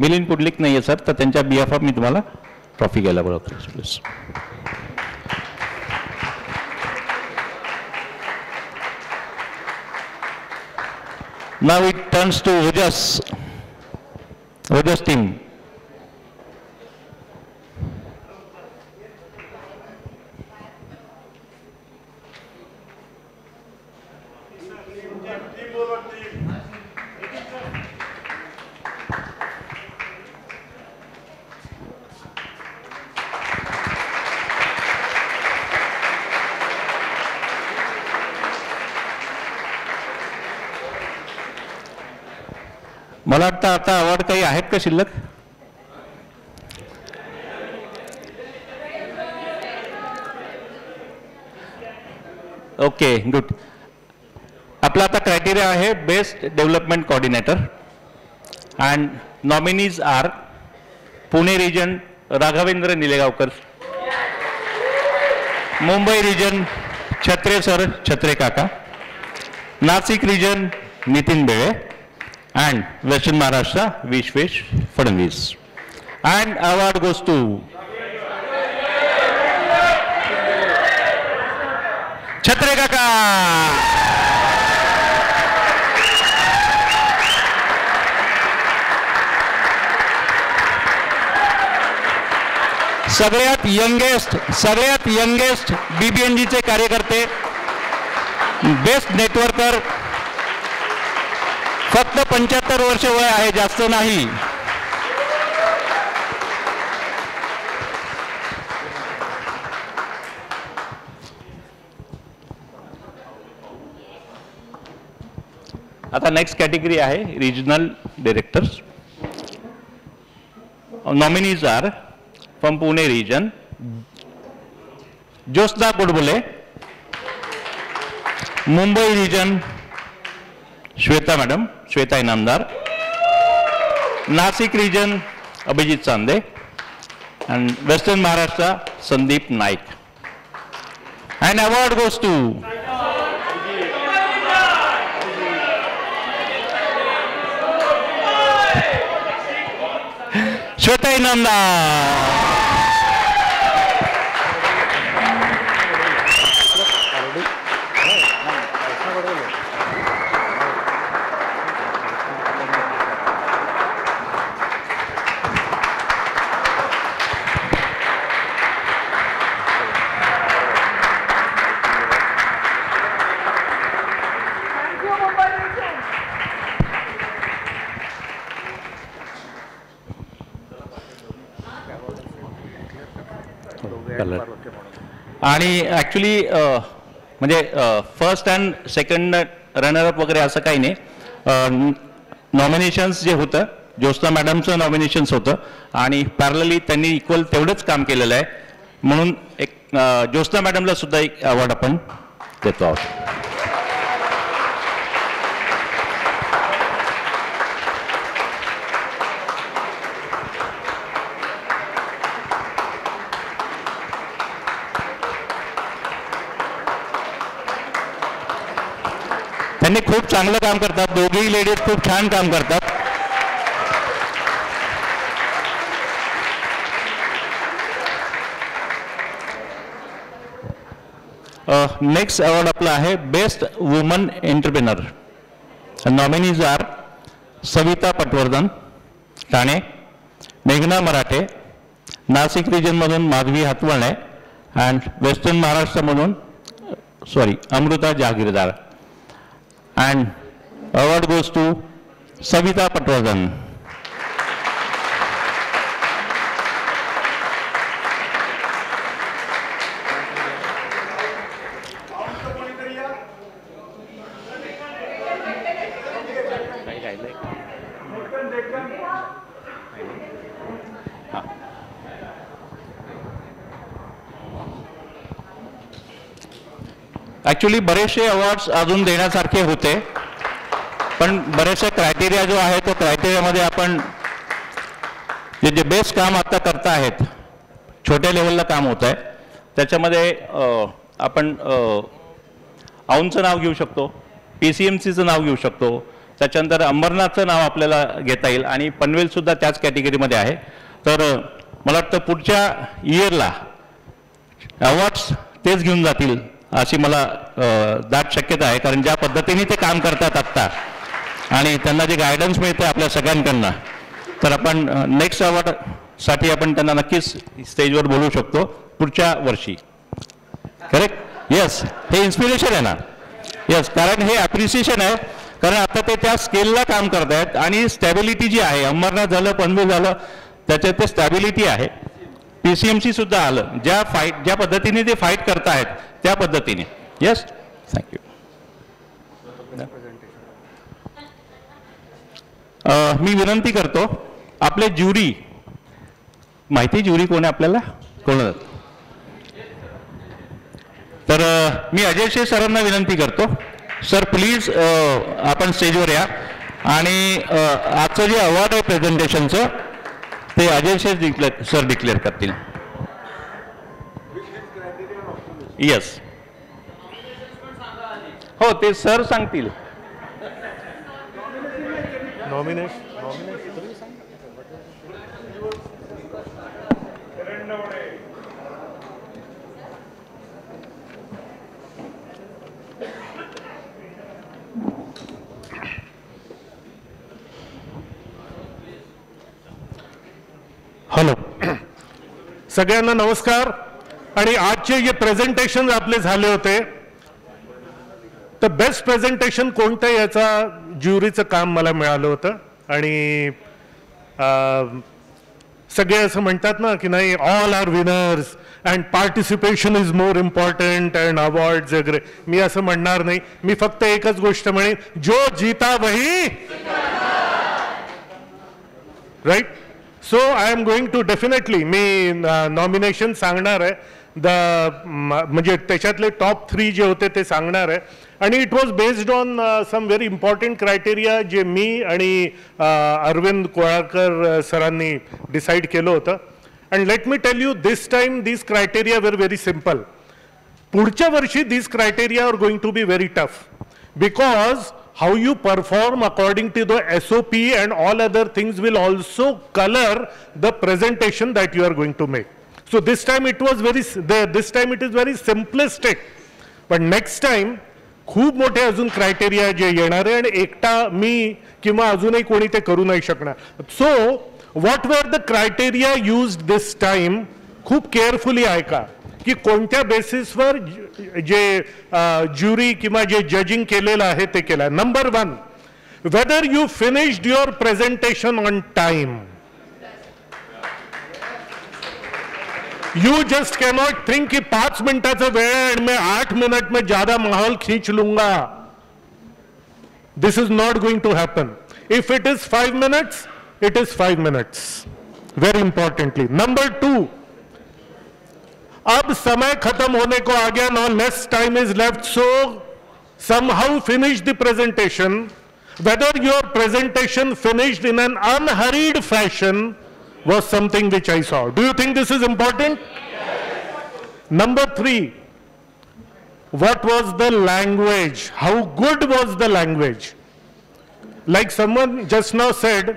मिलिंद पुडलिक नाही आहे सर तर त्यांच्या बिहाफ मी तुम्हाला ट्रॉफी घ्यायला बोलवतो please. Now it turns to Ojas team. मला वाटतं आता अवॉर्ड काही आहेत का शिल्लक? Okay good. आपला आता क्रायटेरिया आहे best development coordinator and nominees are Pune region Raghavendra Nilegaonkar, Mumbai region Chhatre sir Chhatre काका, Nashik region Nitin Bele and Western Maharashtra Vishwesh Fadnavis. And award goes to Chhatre Kaka. सगळ्यात यंगेस्ट BBNG चे कार्यकर्ते, बेस्ट नेटवर्कर, फक्त 75 वर्ष वय आहे, जास्त नाही. आता नेक्स्ट कॅटेगरी आहे regional directors. Nominees are from Pune region Jyotsna Godbole, Mumbai region Shweta madam, Shweta Inamdar. Nashik region Abhijit Chande. and Western Maharashtra Sandeep Naik. And award goes to Shweta Inamdar. आणि ॲक्च्युली म्हणजे फर्स्ट अँड सेकंड रनरअप वगैरे असं काही नाही. नॉमिनेशन्स जे होतं ज्योत्स्ना मॅडमचं नॉमिनेशन्स होतं आणि पॅरलली त्यांनी इक्वल तेवढंच काम केलेलं आहे म्हणून एक ज्योत्स्ना मॅडमला सुद्धा एक अवॉर्ड आपण देतो आहोत. त्यांनी खूप चांगलं काम करतात. दोघेही लेडीज खूप छान काम करतात. नेक्स्ट अवॉर्ड आपला आहे best woman entrepreneur. Nominees are Savita Patwardhan Thane, मेघना मराठे नाशिक रिजनमधून माधवी हातवणे अँड वेस्टर्न महाराष्ट्रामधून Amruta Jahagirdar. And award goes to Savita Patwardhan. Actually बरेचसे अवॉर्ड्स अजून देण्यासारखे होते पण बरेचसे क्रायटेरिया जो आहे तो क्रायटेरियामध्ये आपण जे बेस्ट काम आता करता आहेत छोट्या लेवलला काम होत आहे त्याच्यामध्ये आपण औंधचं नाव घेऊ शकतो, PCMCचं नाव घेऊ शकतो, त्याच्यानंतर अंबरनाथचं नाव आपल्याला घेता येईल आणि पनवेलसुद्धा त्याच कॅटेगरीमध्ये आहे. तर मला वाटतं पुढच्या इयरला अवॉर्ड्स तेच घेऊन जातील अशी मला दाट शक्यता आहे कारण ज्या पद्धतीने ते काम करतात आत्ता आणि त्यांना जे गायडन्स मिळते आपल्या सगळ्यांकडनं तर आपण नेक्स्ट अवॉर्डसाठी आपण त्यांना नक्कीच स्टेजवर बोलवू शकतो पुढच्या वर्षी. करेक्ट? येस, हे इन्स्पिरेशन आहे ना. येस, कारण हे ॲप्रिसिएशन आहे कारण आता ते त्या स्केलला काम करत आहेत आणि स्टॅबिलिटी जी आहे अंबरनाथ झालं पनवेल झालं त्याच्यात ते स्टॅबिलिटी आहे. PCMC सुद्धा आलं ज्या पद्धतीने ते फाईट करत आहेत त्या पद्धतीने. Yes, thank you. मी विनंती करतो आपले ज्युरी माहिती ज्युरी कोण आहे आपल्याला कोण तर मी अजय शेठ सरांना विनंती करतो सर प्लीज आपण स्टेजवर या आणि आजचं जे अवॉर्ड आहे प्रेझेंटेशनचं ते अजय शेठ सर डिक्लेअर करतील. येस, हो ते सर सांगतील. हॅलो, सगळ्यांना नमस्कार. आणि आजचे जे प्रेझेंटेशन आपले झाले होते तर बेस्ट प्रेझेंटेशन कोणतं याचा ज्युरीचं काम मला मिळालं होतं आणि सगळे असं म्हणतात ना की नाही all are winners and participation is more important and awards वगैरे. मी असं म्हणणार नाही. मी फक्त एकच गोष्ट म्हणेन, जो जीता वही right. So I am going to definitely मी नॉमिनेशन सांगणार आहे म्हणजे त्याच्यातले टॉप 3 जे होते ते सांगणार आहे आणि it was based on some very important criteria जे मी आणि अरविंद कोळाकर सरांनी डिसाईड केलं होतं. And let me tell you this time these criteria were very simple. पुढच्या वर्षी these criteria are going to be very tough because how you perform according to the SOP and all other things will also color the presentation that you are going to make. So this time it was this time it is very simplistic, but next time खूप मोठे अजून क्रायटेरिया जे येणार आहे आणि एकटा मी किंवा अजूनही कोणी ते करू नाही शकणार. So what were the criteria used this time, खूप केअरफुली ऐका की कोणत्या बेसिसवर जे ज्युरी किंवा जे जजिंग केलेलं आहे ते केलं. Number 1, whether you finished your presentation on time. You just cannot think कि 5 मिनटाचा वेळ है और मैं 8 मिनट में ज्यादा माहौल खींच लूंगा. This is not going to happen. If it is 5 minutes, it is 5 minutes. Very importantly. Number 2, अब समय खत्म होने को आ गया. Now less time is left, so somehow finish the presentation. Whether your presentation finished in an unhurried fashion was something which I saw. Do you think this is important? Yes. Number 3, what was the language? How good was the language? Like someone just now said,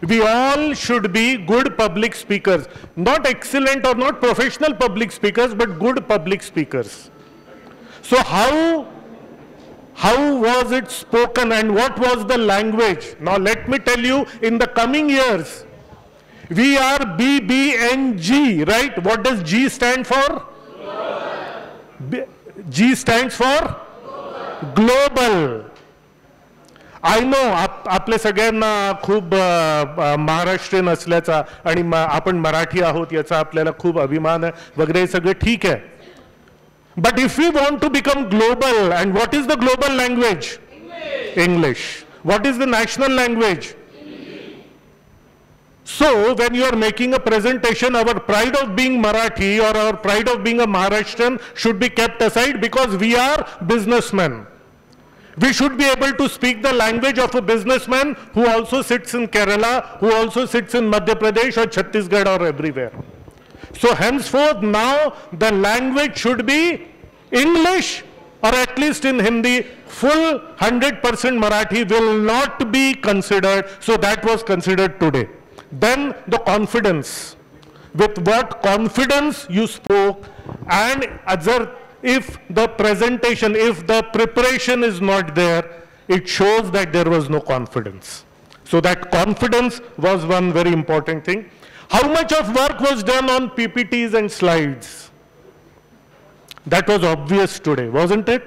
we all should be good public speakers. Not excellent or not professional public speakers, but good public speakers. So how was it spoken and what was the language? Now let me tell you, in the coming years, we are BBNG, right? What does G stand for? G stands for global. I know आपले सगळ्यांना खूप महाराष्ट्रीयन असल्याचा आणि आपण मराठी आहोत याचा आपल्याला खूप अभिमान आहे वगैरे, सगळं ठीक आहे. But if we want to become global, and what is the global language? English. What is the national language? So when you are making a presentation, our pride of being Marathi or our pride of being a Maharashtrian should be kept aside, because we are businessmen. We should be able to speak the language of a businessman who also sits in Kerala, who also sits in Madhya Pradesh or Chhattisgarh or everywhere. So henceforth now the language should be English, or at least in Hindi. Full 100% Marathi will not be considered. So that was considered today. Then the confidence, with what confidence you spoke, and if the presentation, if the preparation is not there, it shows that there was no confidence. So that confidence was one very important thing. How much of work was done on PPTs and slides? That was obvious today, wasn't it?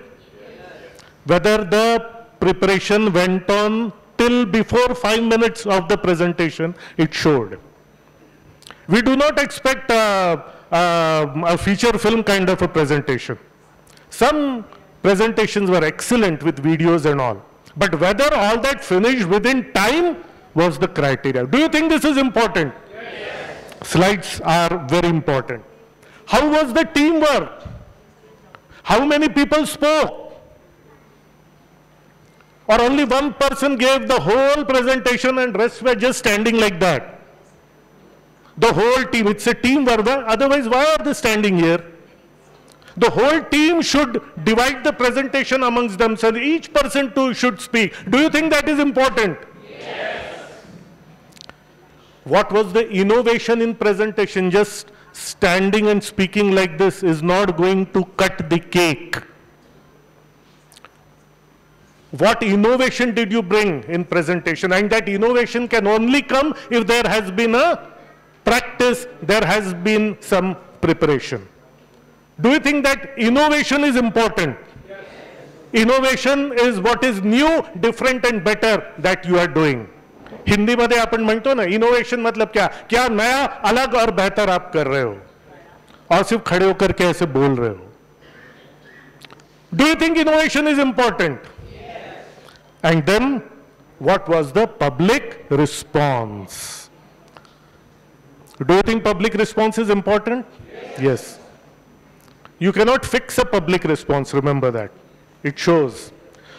Whether the preparation went on till before 5 minutes of the presentation, it showed. We do not expect a feature film kind of a presentation. Some presentations were excellent with videos and all. But whether all that finished within time was the criteria. Do you think this is important? Yes. Slides are very important. How was the teamwork? How many people spoke? Or only one person gave the whole presentation and rest were just standing like that? The whole team, it's a team work, otherwise why are they standing here? The whole team should divide the presentation amongst themselves. Each person too should speak. Do you think that is important? Yes. What was the innovation in presentation? Just standing and speaking like this is not going to cut the cake. What innovation did you bring in presentation? And that innovation can only come if there has been a practice, there has been some preparation. Do you think that innovation is important? Yes. Innovation is what is new, different and better that you are doing. Hindi में अपन म्हणतो ना, इनोवेशन मतलब क्या नया, अलग और बेहतर आप कर रहे हो, और सिर्फ खड़े होकर के ऐसे बोल रहे हो. Do you think innovation is important? Yes. And then what was the public response? Do you think public response is important? Yes. You cannot fix a public response, remember that. It shows.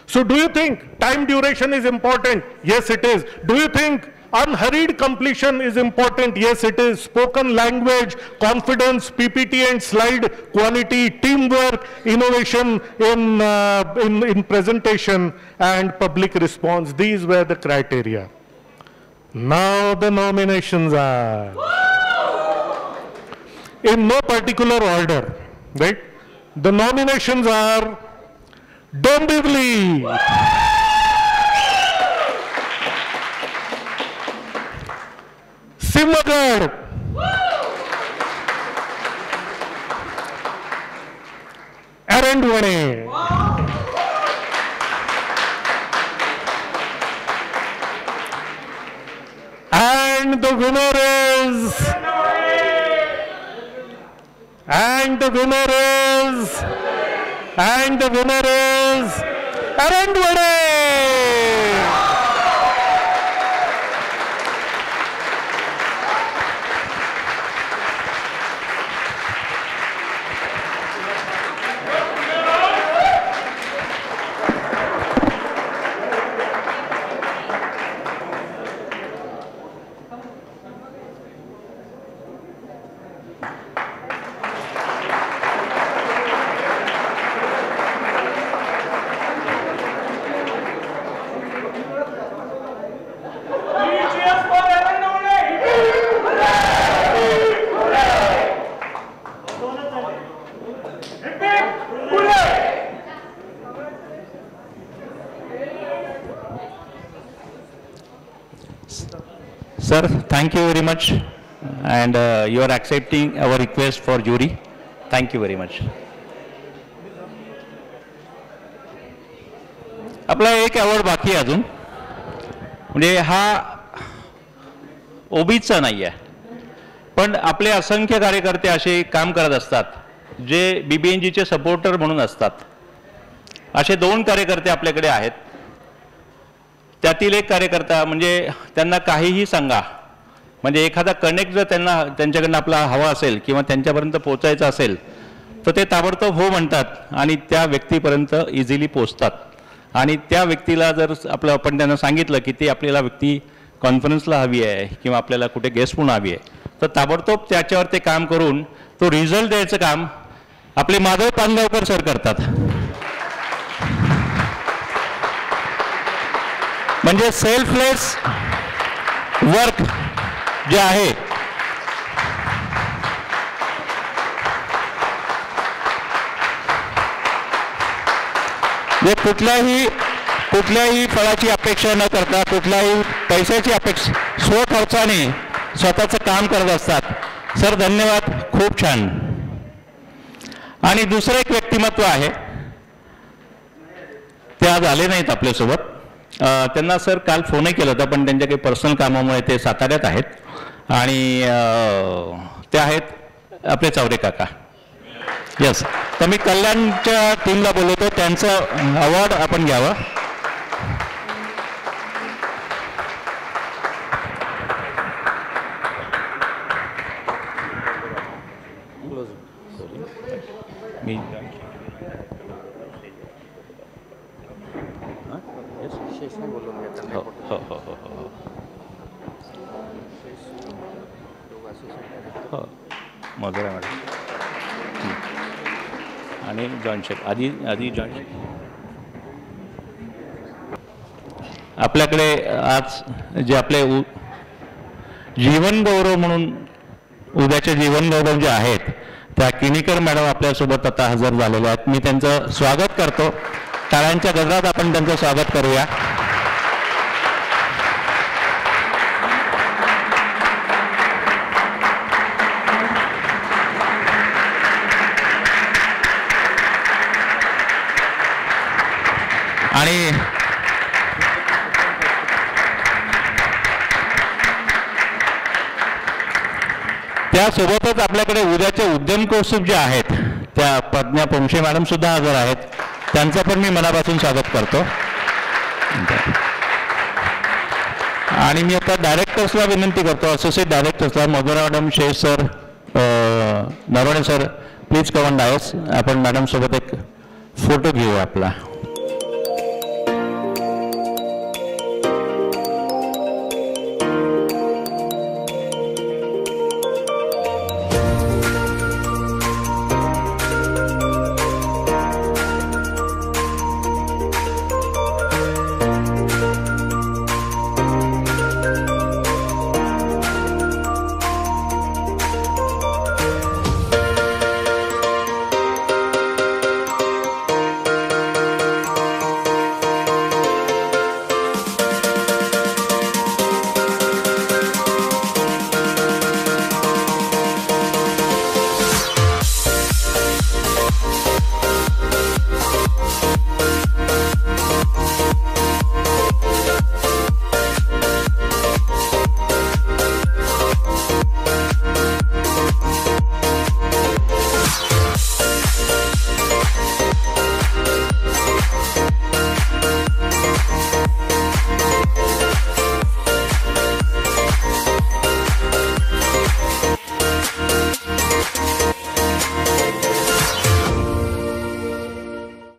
So do you think time duration is important? Yes, it is. Do you think unhurried completion is important? Yes, it is. Spoken language, confidence, PPT and slide quality, teamwork, innovation in presentation, and public response. These were the criteria. Now the nominations are in no particular order, right? The nominations are Dombivli, Simagad, Arandwane, and the winner is Arandwane. Sir, thank you very much, and you are accepting our request for jury. Thank you very much. आपला एक अवॉर्ड बाकी आहे अजून, म्हणजे हा ओबीचा नाही आहे, पण आपले असंख्य कार्यकर्ते असे काम करत असतात जे BBNGचे सपोर्टर म्हणून असतात. असे 2 कार्यकर्ते आपल्याकडे आहेत. त्यातील एक कार्यकर्ता म्हणजे त्यांना काहीही सांगा, म्हणजे एखादा कनेक्ट जर त्यांच्याकडनं आपला हवा असेल किंवा त्यांच्यापर्यंत पोहोचायचं असेल तर ते ताबडतोब हो म्हणतात आणि त्या व्यक्तीपर्यंत इझिली पोहोचतात. आणि त्या व्यक्तीला जर आपण त्यांना सांगितलं की ती आपल्याला व्यक्ती कॉन्फरन्सला हवी आहे किंवा आपल्याला कुठे गेस्ट म्हणून हवी आहे, तर ताबडतोब त्याच्यावर ते काम करून तो रिझल्ट द्यायचं काम आपले माधव पानगावकर सर करतात. म्हणजे सेल्फलेस वर्क जे आहे जे कुठल्याही फळाची अपेक्षा न करता कुठल्याही पैशाची अपेक्षा स्वखर्चाने स्वतःचं काम करत असतात. सर धन्यवाद, खूप छान. आणि दुसरं एक व्यक्तिमत्व आहे, ते आज आले नाहीत आपल्यासोबत. त्यांना सर काल फोनही केला होता, पण त्यांच्या काही पर्सनल कामामुळे ते साताऱ्यात आहेत. आणि ते आहेत आपले चावरे काका. यस, तर मी कल्याणच्या टीमला बोलवतो, त्यांचं अवॉर्ड आपण घ्यावं. मी हो हो हो हो हो मधुरा मॅडम आणि जॉन शेफ आधी जॉन शेफ. आपल्याकडे आज जे आपले जीवन गौरव म्हणून उद्याचे जीवन गौरव जे आहेत त्या किणीकर मॅडम आपल्यासोबत आता हजर झालेल्या आहेत. मी त्यांचं स्वागत करतो. टाळ्यांच्या गजरात आपण त्यांचं स्वागत करूया. आणि त्यासोबतच आपल्याकडे उद्याचे उद्यम कौस्तुभ जे आहेत त्या प्रज्ञा पोंक्षे मॅडम सुद्धा हजर आहेत. त्यांचं पण मी मनापासून स्वागत करतो. आणि मी आता डायरेक्टर्सला विनंती करतो, असोसिएट डायरेक्टर्सला Madhura madam, Shesh sir, Naravane sir, please come on dais. आपण मॅडम सोबत एक फोटो घेऊ आपला.